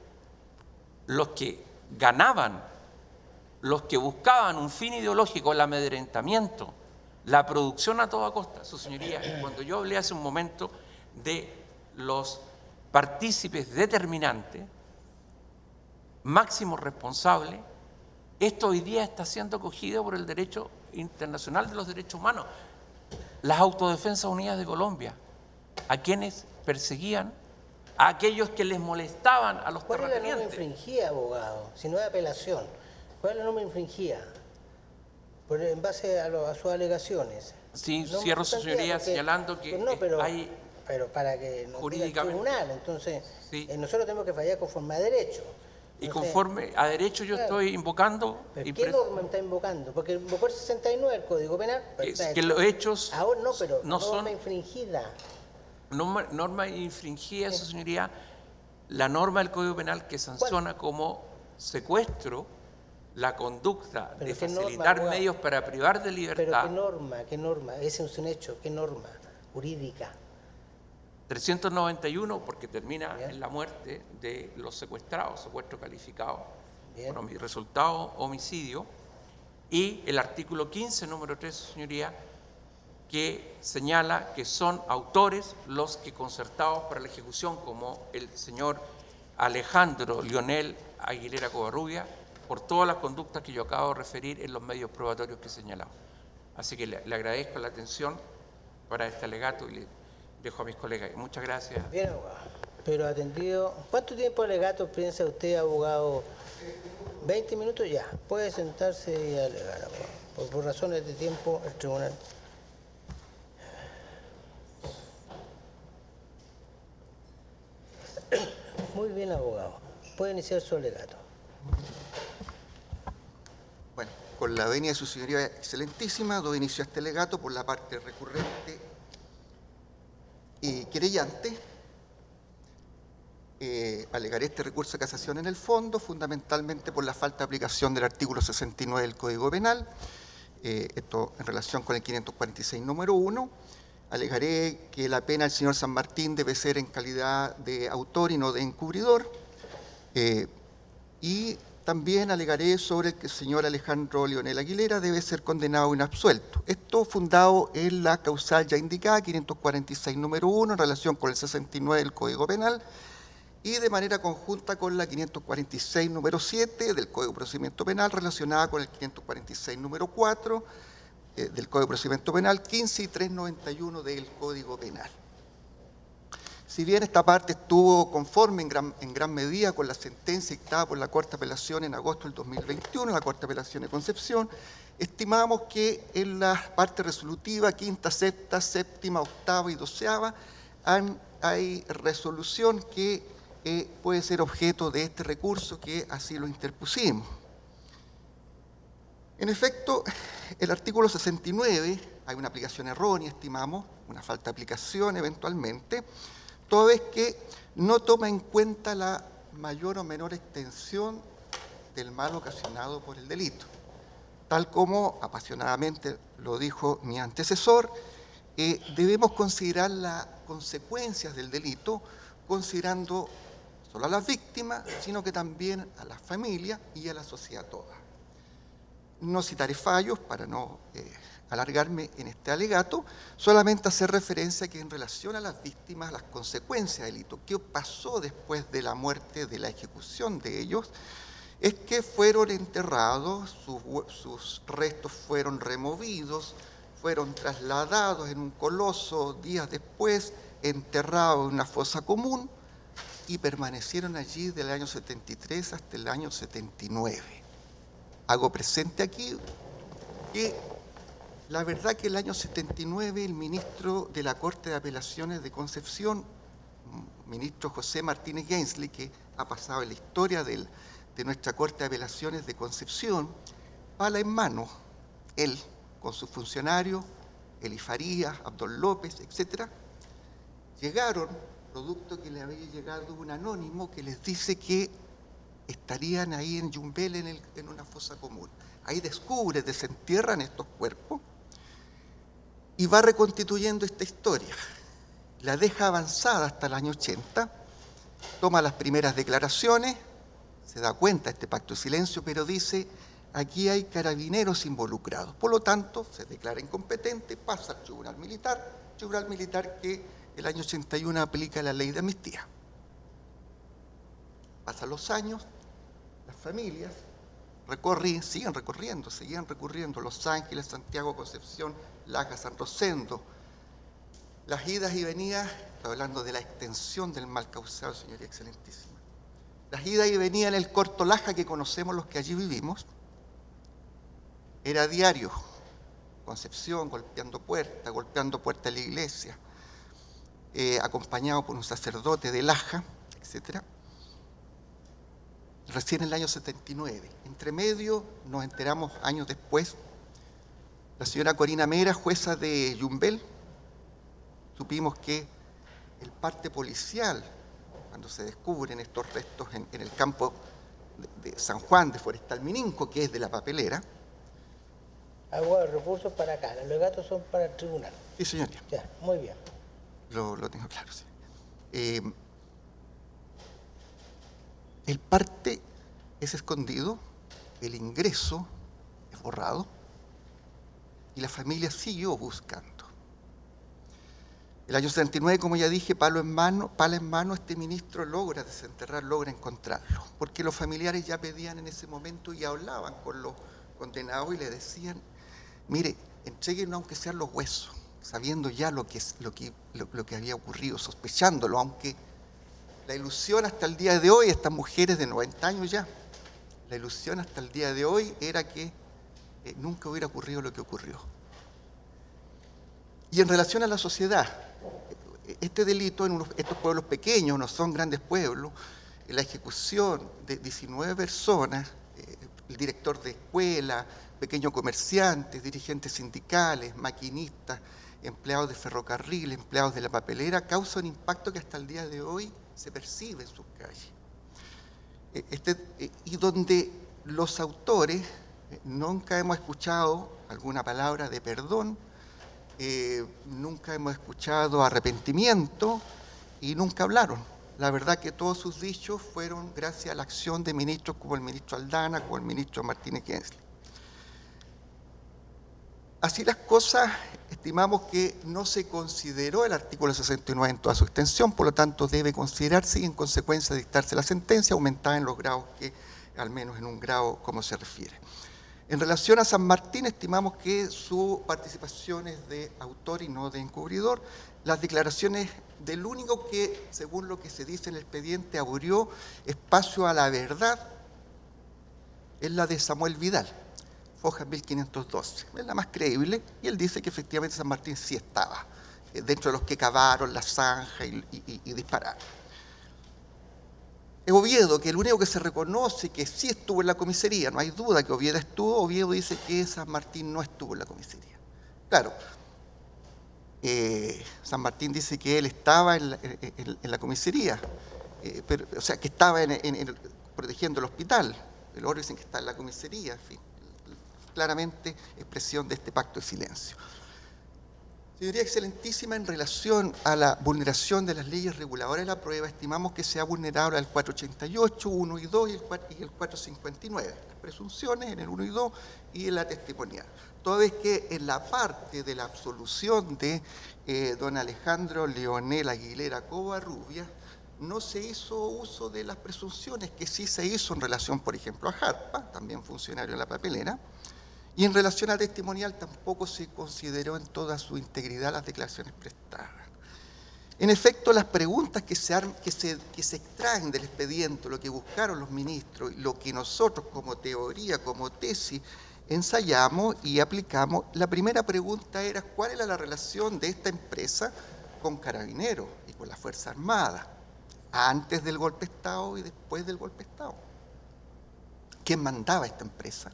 Los que ganaban, los que buscaban un fin ideológico, el amedrentamiento, la producción a toda costa. Su señoría, cuando yo hablé hace un momento de los partícipes determinantes, máximos responsables, esto hoy día está siendo acogido por el derecho internacional de los derechos humanos. Las Autodefensas Unidas de Colombia, a quienes perseguían a aquellos que les molestaban a los ¿Cuál es la norma terratenientes. infringida, abogado? Si no hay apelación, ¿cuál es la norma infringida? En base a sus alegaciones. Sí, No cierro su sustantiva, señoría porque- señalando que no, pero, hay pero para que nos diga el jurídicamente. tribunal, entonces Sí. nosotros tenemos que fallar conforme a derecho. y Entonces, conforme a derecho yo claro. estoy invocando ¿pero y ¿qué norma está invocando? Porque invocó el 69 del Código Penal. que Perfecto. los hechos Ahora no, pero no norma son infringida. norma infringida, su señoría, la norma del Código Penal que sanciona como secuestro la conducta ¿Pero de qué norma, facilitar abogado? medios para privar de Pero libertad. qué norma, ese es un hecho, qué norma jurídica. 391 porque termina Bien. en la muerte de los secuestrados, secuestro calificado, Bien. con resultado homicidio, y el artículo 15, número 3, señoría, que señala que son autores los que concertados para la ejecución, como el señor Alejandro Lionel Aguilera Covarrubia, por todas las conductas que yo acabo de referir en los medios probatorios que he señalado. Así que le agradezco la atención para este alegato y le dejo a mis colegas. Muchas gracias. Bien, abogado. Pero atendido. ¿Cuánto tiempo de alegato piensa usted, abogado? 20 minutos ya. Puede sentarse y alegar, abogado. Por razones de tiempo, el tribunal. Muy bien, abogado. Puede iniciar su alegato. Bueno, con la venia de su señoría excelentísima, doy inicio a este alegato por la parte recurrente y querellante. Alegaré este recurso de casación en el fondo, fundamentalmente por la falta de aplicación del artículo 69 del Código Penal, esto en relación con el 546 número 1. Alegaré que la pena del señor San Martín debe ser en calidad de autor y no de encubridor. Y también alegaré sobre que el señor Alejandro Lionel Aguilera debe ser condenado inabsuelto. Esto fundado en la causal ya indicada, 546 número 1, en relación con el 69 del Código Penal, y de manera conjunta con la 546 número 7 del Código de Procedimiento Penal, relacionada con el 546 número 4 del Código de Procedimiento Penal, 15 y 391 del Código Penal. Si bien esta parte estuvo conforme en gran medida con la sentencia dictada por la Corte de Apelación en agosto del 2021, la Corte de Apelación de Concepción, estimamos que en la parte resolutiva, quinta, sexta, séptima, octava y doceava, hay resolución que puede ser objeto de este recurso que así lo interpusimos. En efecto, el artículo 69, hay una aplicación errónea, estimamos, una falta de aplicación eventualmente, toda vez que no toma en cuenta la mayor o menor extensión del mal ocasionado por el delito. Tal como apasionadamente lo dijo mi antecesor, debemos considerar las consecuencias del delito, considerando no solo a las víctimas, sino que también a las familias y a la sociedad toda. No citaré fallos para no alargarme en este alegato, solamente hacer referencia a que en relación a las víctimas, las consecuencias del delito, qué pasó después de la muerte, de la ejecución de ellos, es que fueron enterrados, sus restos fueron removidos, fueron trasladados en un coloso días después, enterrados en una fosa común y permanecieron allí del año 73 hasta el año 79. Hago presente aquí que la verdad que el año 79 el ministro de la Corte de Apelaciones de Concepción, ministro José Martínez Gainsly, que ha pasado en la historia de nuestra Corte de Apelaciones de Concepción, pala en mano, él con sus funcionarios, Eli Farías, Abdón López, etc., llegaron, producto que le había llegado un anónimo que les dice que estarían ahí en Yumbel en una fosa común. Ahí descubre, desentierran estos cuerpos y va reconstituyendo esta historia. La deja avanzada hasta el año 80, toma las primeras declaraciones, se da cuenta de este pacto de silencio, pero dice, aquí hay carabineros involucrados. Por lo tanto, se declara incompetente, pasa al tribunal militar que el año 81 aplica la ley de amnistía. Pasan los años, las familias seguían recurriendo, Los Ángeles, Santiago, Concepción, Laja, San Rosendo, Las idas y venidas, estoy hablando de la extensión del mal causado, señoría excelentísima. Las idas y venidas en el Corto Laja que conocemos los que allí vivimos, era diario. Concepción, golpeando puerta de la iglesia, acompañado por un sacerdote de Laja, etc. Recién en el año 79. Entre medio, nos enteramos años después, la señora Corina Mera, jueza de Yumbel, supimos que el parte policial, cuando se descubren estos restos en el campo de San Juan de Forestal Mininco, que es de la papelera. Hago recursos para acá, los alegatos son para el tribunal. Sí, señoría. Ya, muy bien. Lo tengo claro, sí. El parte es escondido, el ingreso es borrado y la familia siguió buscando. El año 79, como ya dije, pala en mano, este ministro logra desenterrar, logra encontrarlo, porque los familiares ya pedían en ese momento y hablaban con los condenados y le decían: mire, entréguenos aunque sean los huesos, sabiendo ya lo que había ocurrido, sospechándolo, aunque la ilusión hasta el día de hoy, estas mujeres de 90 años ya, la ilusión hasta el día de hoy era que nunca hubiera ocurrido lo que ocurrió. Y en relación a la sociedad, este delito en estos pueblos pequeños, no son grandes pueblos, la ejecución de 19 personas, el director de escuela, pequeños comerciantes, dirigentes sindicales, maquinistas, empleados de ferrocarril, empleados de la papelera, causa un impacto que hasta el día de hoy se percibe en sus calles. Y donde los autores nunca hemos escuchado alguna palabra de perdón, nunca hemos escuchado arrepentimiento y nunca hablaron. La verdad que todos sus dichos fueron gracias a la acción de ministros como el ministro Aldana, como el ministro Martínez Kensli. Así las cosas, estimamos que no se consideró el artículo 69 en toda su extensión, por lo tanto debe considerarse y en consecuencia dictarse la sentencia aumentada en los grados que, al menos en un grado, como se refiere. En relación a San Martín, estimamos que su participación es de autor y no de encubridor. Las declaraciones del único que, según lo que se dice en el expediente, abrió espacio a la verdad es la de Samuel Vidal, Foja 1512. Es la más creíble y él dice que efectivamente San Martín sí estaba dentro de los que cavaron la zanja y dispararon. Oviedo, que el único que se reconoce que sí estuvo en la comisaría, no hay duda que Oviedo estuvo, Oviedo dice que San Martín no estuvo en la comisaría. Claro, San Martín dice que él estaba en la comisaría, o sea, que estaba protegiendo el hospital, el otro dicen que está en la comisaría, en fin, claramente expresión de este pacto de silencio. Señoría excelentísima, en relación a la vulneración de las leyes reguladoras de la prueba, estimamos que se ha vulnerado el 488, 1 y 2 y el 459, las presunciones en el 1 y 2 y en la testimonial. Toda vez que en la parte de la absolución de don Alejandro Leonel Aguilera Covarrubias no se hizo uso de las presunciones, que sí se hizo en relación, por ejemplo, a Jarpa, también funcionario de la papelera, y en relación al testimonial tampoco se consideró en toda su integridad las declaraciones prestadas. En efecto, las preguntas que se extraen del expediente, lo que buscaron los ministros, lo que nosotros como teoría, como tesis, ensayamos y aplicamos, la primera pregunta era ¿cuál era la relación de esta empresa con Carabineros y con la Fuerza Armada, antes del golpe de Estado y después del golpe de Estado? ¿Quién mandaba esta empresa?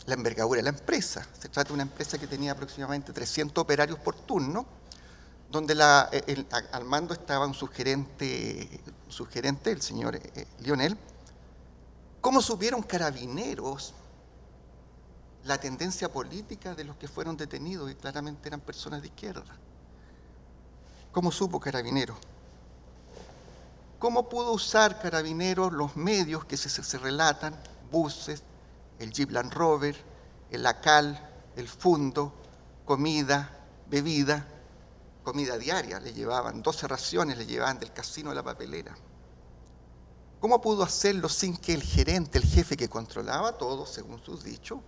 La envergadura de la empresa. Se trata de una empresa que tenía aproximadamente 300 operarios por turno, donde al mando estaba un sugerente, el señor Lionel. ¿Cómo supieron Carabineros la tendencia política de los que fueron detenidos y claramente eran personas de izquierda? ¿Cómo supo Carabineros? ¿Cómo pudo usar Carabineros los medios que se relatan, buses, el Jeep Land Rover, el ACAL, el Fundo, comida, bebida, comida diaria, le llevaban 12 raciones, le llevaban del casino de la papelera? ¿Cómo pudo hacerlo sin que el gerente, el jefe que controlaba todo, según sus dichos,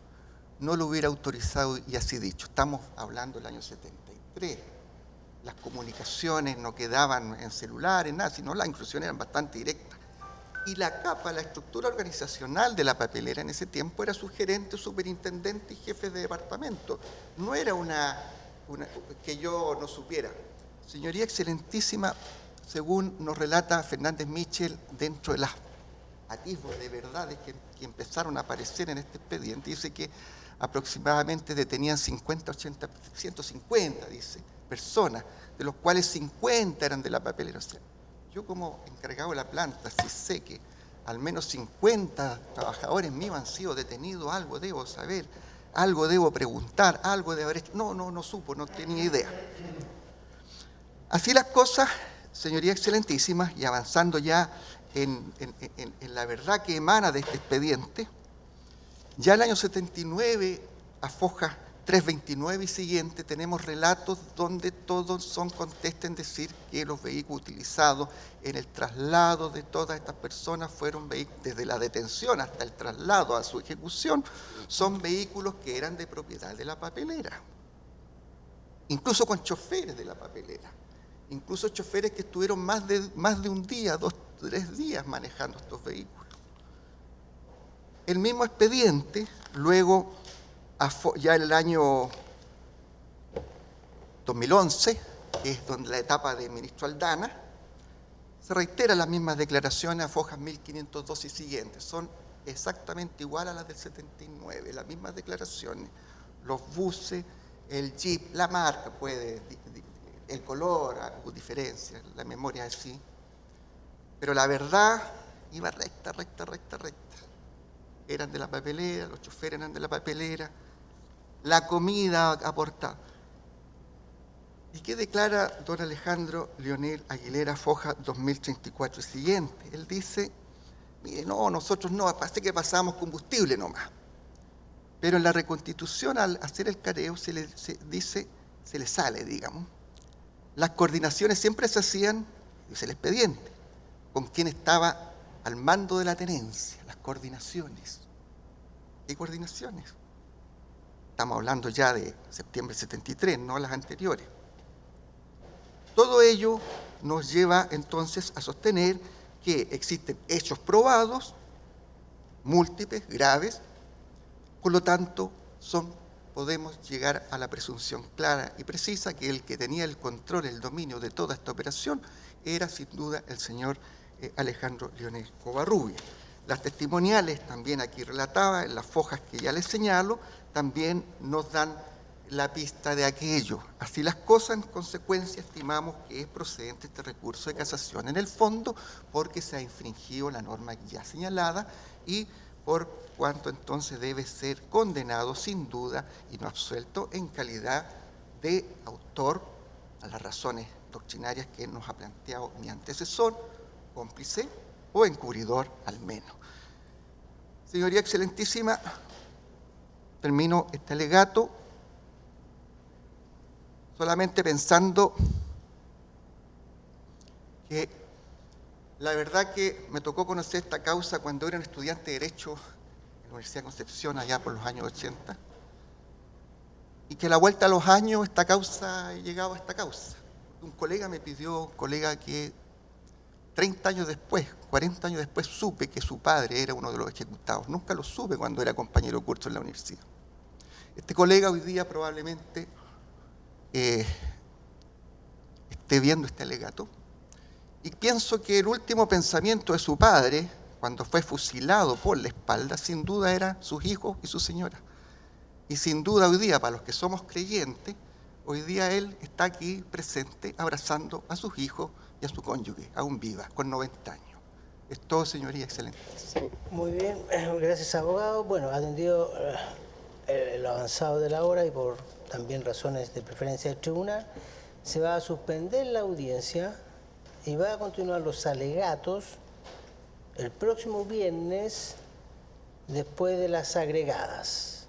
no lo hubiera autorizado y así dicho? Estamos hablando del año 73. las comunicaciones no quedaban en celulares, nada, sino las instrucciones eran bastante directas. Y la capa, la estructura organizacional de la papelera en ese tiempo era su gerente, superintendente y jefe de departamento. No era una que yo no supiera. Señoría Excelentísima, según nos relata Fernández Michel, dentro de las atisbos de verdades que empezaron a aparecer en este expediente, dice que aproximadamente detenían 50, 80, 150, dice, personas, de los cuales 50 eran de la papelera. O sea, yo como encargado de la planta, si sé que al menos 50 trabajadores míos han sido detenidos, algo debo saber, algo debo preguntar, algo debo haber hecho. No supo, no tenía idea. Así las cosas, Señoría Excelentísima, y avanzando ya en la verdad que emana de este expediente, ya el año 79, a foja 329 y siguiente, tenemos relatos donde todos son contestas en decir que los vehículos utilizados en el traslado de todas estas personas fueron vehículos, desde la detención hasta el traslado a su ejecución, son vehículos que eran de propiedad de la papelera, incluso con choferes de la papelera, incluso choferes que estuvieron más de un día, 2, 3 días manejando estos vehículos. El mismo expediente, luego, ya en el año 2011, que es donde la etapa de ministro Aldana, se reiteran las mismas declaraciones a fojas 1502 y siguientes. Son exactamente igual a las del 79, las mismas declaraciones. Los buses, el jeep, la marca, el color, hubo diferencias, la memoria es así. Pero la verdad iba recta. Eran de la papelera, los choferes eran de la papelera, la comida aportada. ¿Y qué declara don Alejandro Leonel Aguilera, foja 2034 y siguiente? Él dice, mire, no, nosotros no, parece que pasamos combustible nomás. Pero en la reconstitución, al hacer el careo, se le sale, digamos. Las coordinaciones siempre se hacían, dice el expediente, con quien estaba al mando de la tenencia, las coordinaciones. ¿Qué coordinaciones? Estamos hablando ya de septiembre del 73, no las anteriores. Todo ello nos lleva entonces a sostener que existen hechos probados, múltiples, graves, por lo tanto podemos llegar a la presunción clara y precisa que el que tenía el control, el dominio de toda esta operación era sin duda el señor Alejandro Leonel Covarrubias. Las testimoniales, también aquí relatadas, en las fojas que ya les señalo, también nos dan la pista de aquello. Así las cosas, en consecuencia, estimamos que es procedente este recurso de casación en el fondo porque se ha infringido la norma ya señalada y por cuanto entonces debe ser condenado sin duda y no absuelto en calidad de autor a las razones doctrinarias que nos ha planteado mi antecesor, cómplice o encubridor al menos. Señoría Excelentísima, termino este alegato solamente pensando que la verdad que me tocó conocer esta causa cuando era un estudiante de Derecho en la Universidad de Concepción, allá por los años 80, y que a la vuelta a los años esta causa, he llegado a esta causa. Un colega me pidió, que 30 años después, 40 años después, supe que su padre era uno de los ejecutados. Nunca lo supe cuando era compañero de curso en la universidad. Este colega hoy día probablemente esté viendo este alegato. Y pienso que el último pensamiento de su padre, cuando fue fusilado por la espalda, sin duda eran sus hijos y su señora. Y sin duda hoy día, para los que somos creyentes, hoy día él está aquí presente abrazando a sus hijos y a su cónyuge, aún viva, con 90 años. Es todo, señoría, excelente. Muy bien, gracias, abogado. Bueno, atendido lo avanzado de la hora y por también razones de preferencia del tribunal, se va a suspender la audiencia y va a continuar los alegatos el próximo viernes después de las agregadas.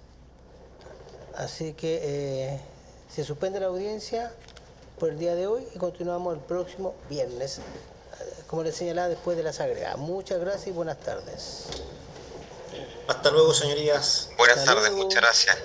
Así que se suspende la audiencia por el día de hoy y continuamos el próximo viernes, como les señalaba, después de las agregadas. Muchas gracias y buenas tardes. Hasta luego, señorías. Buenas tardes, muchas gracias.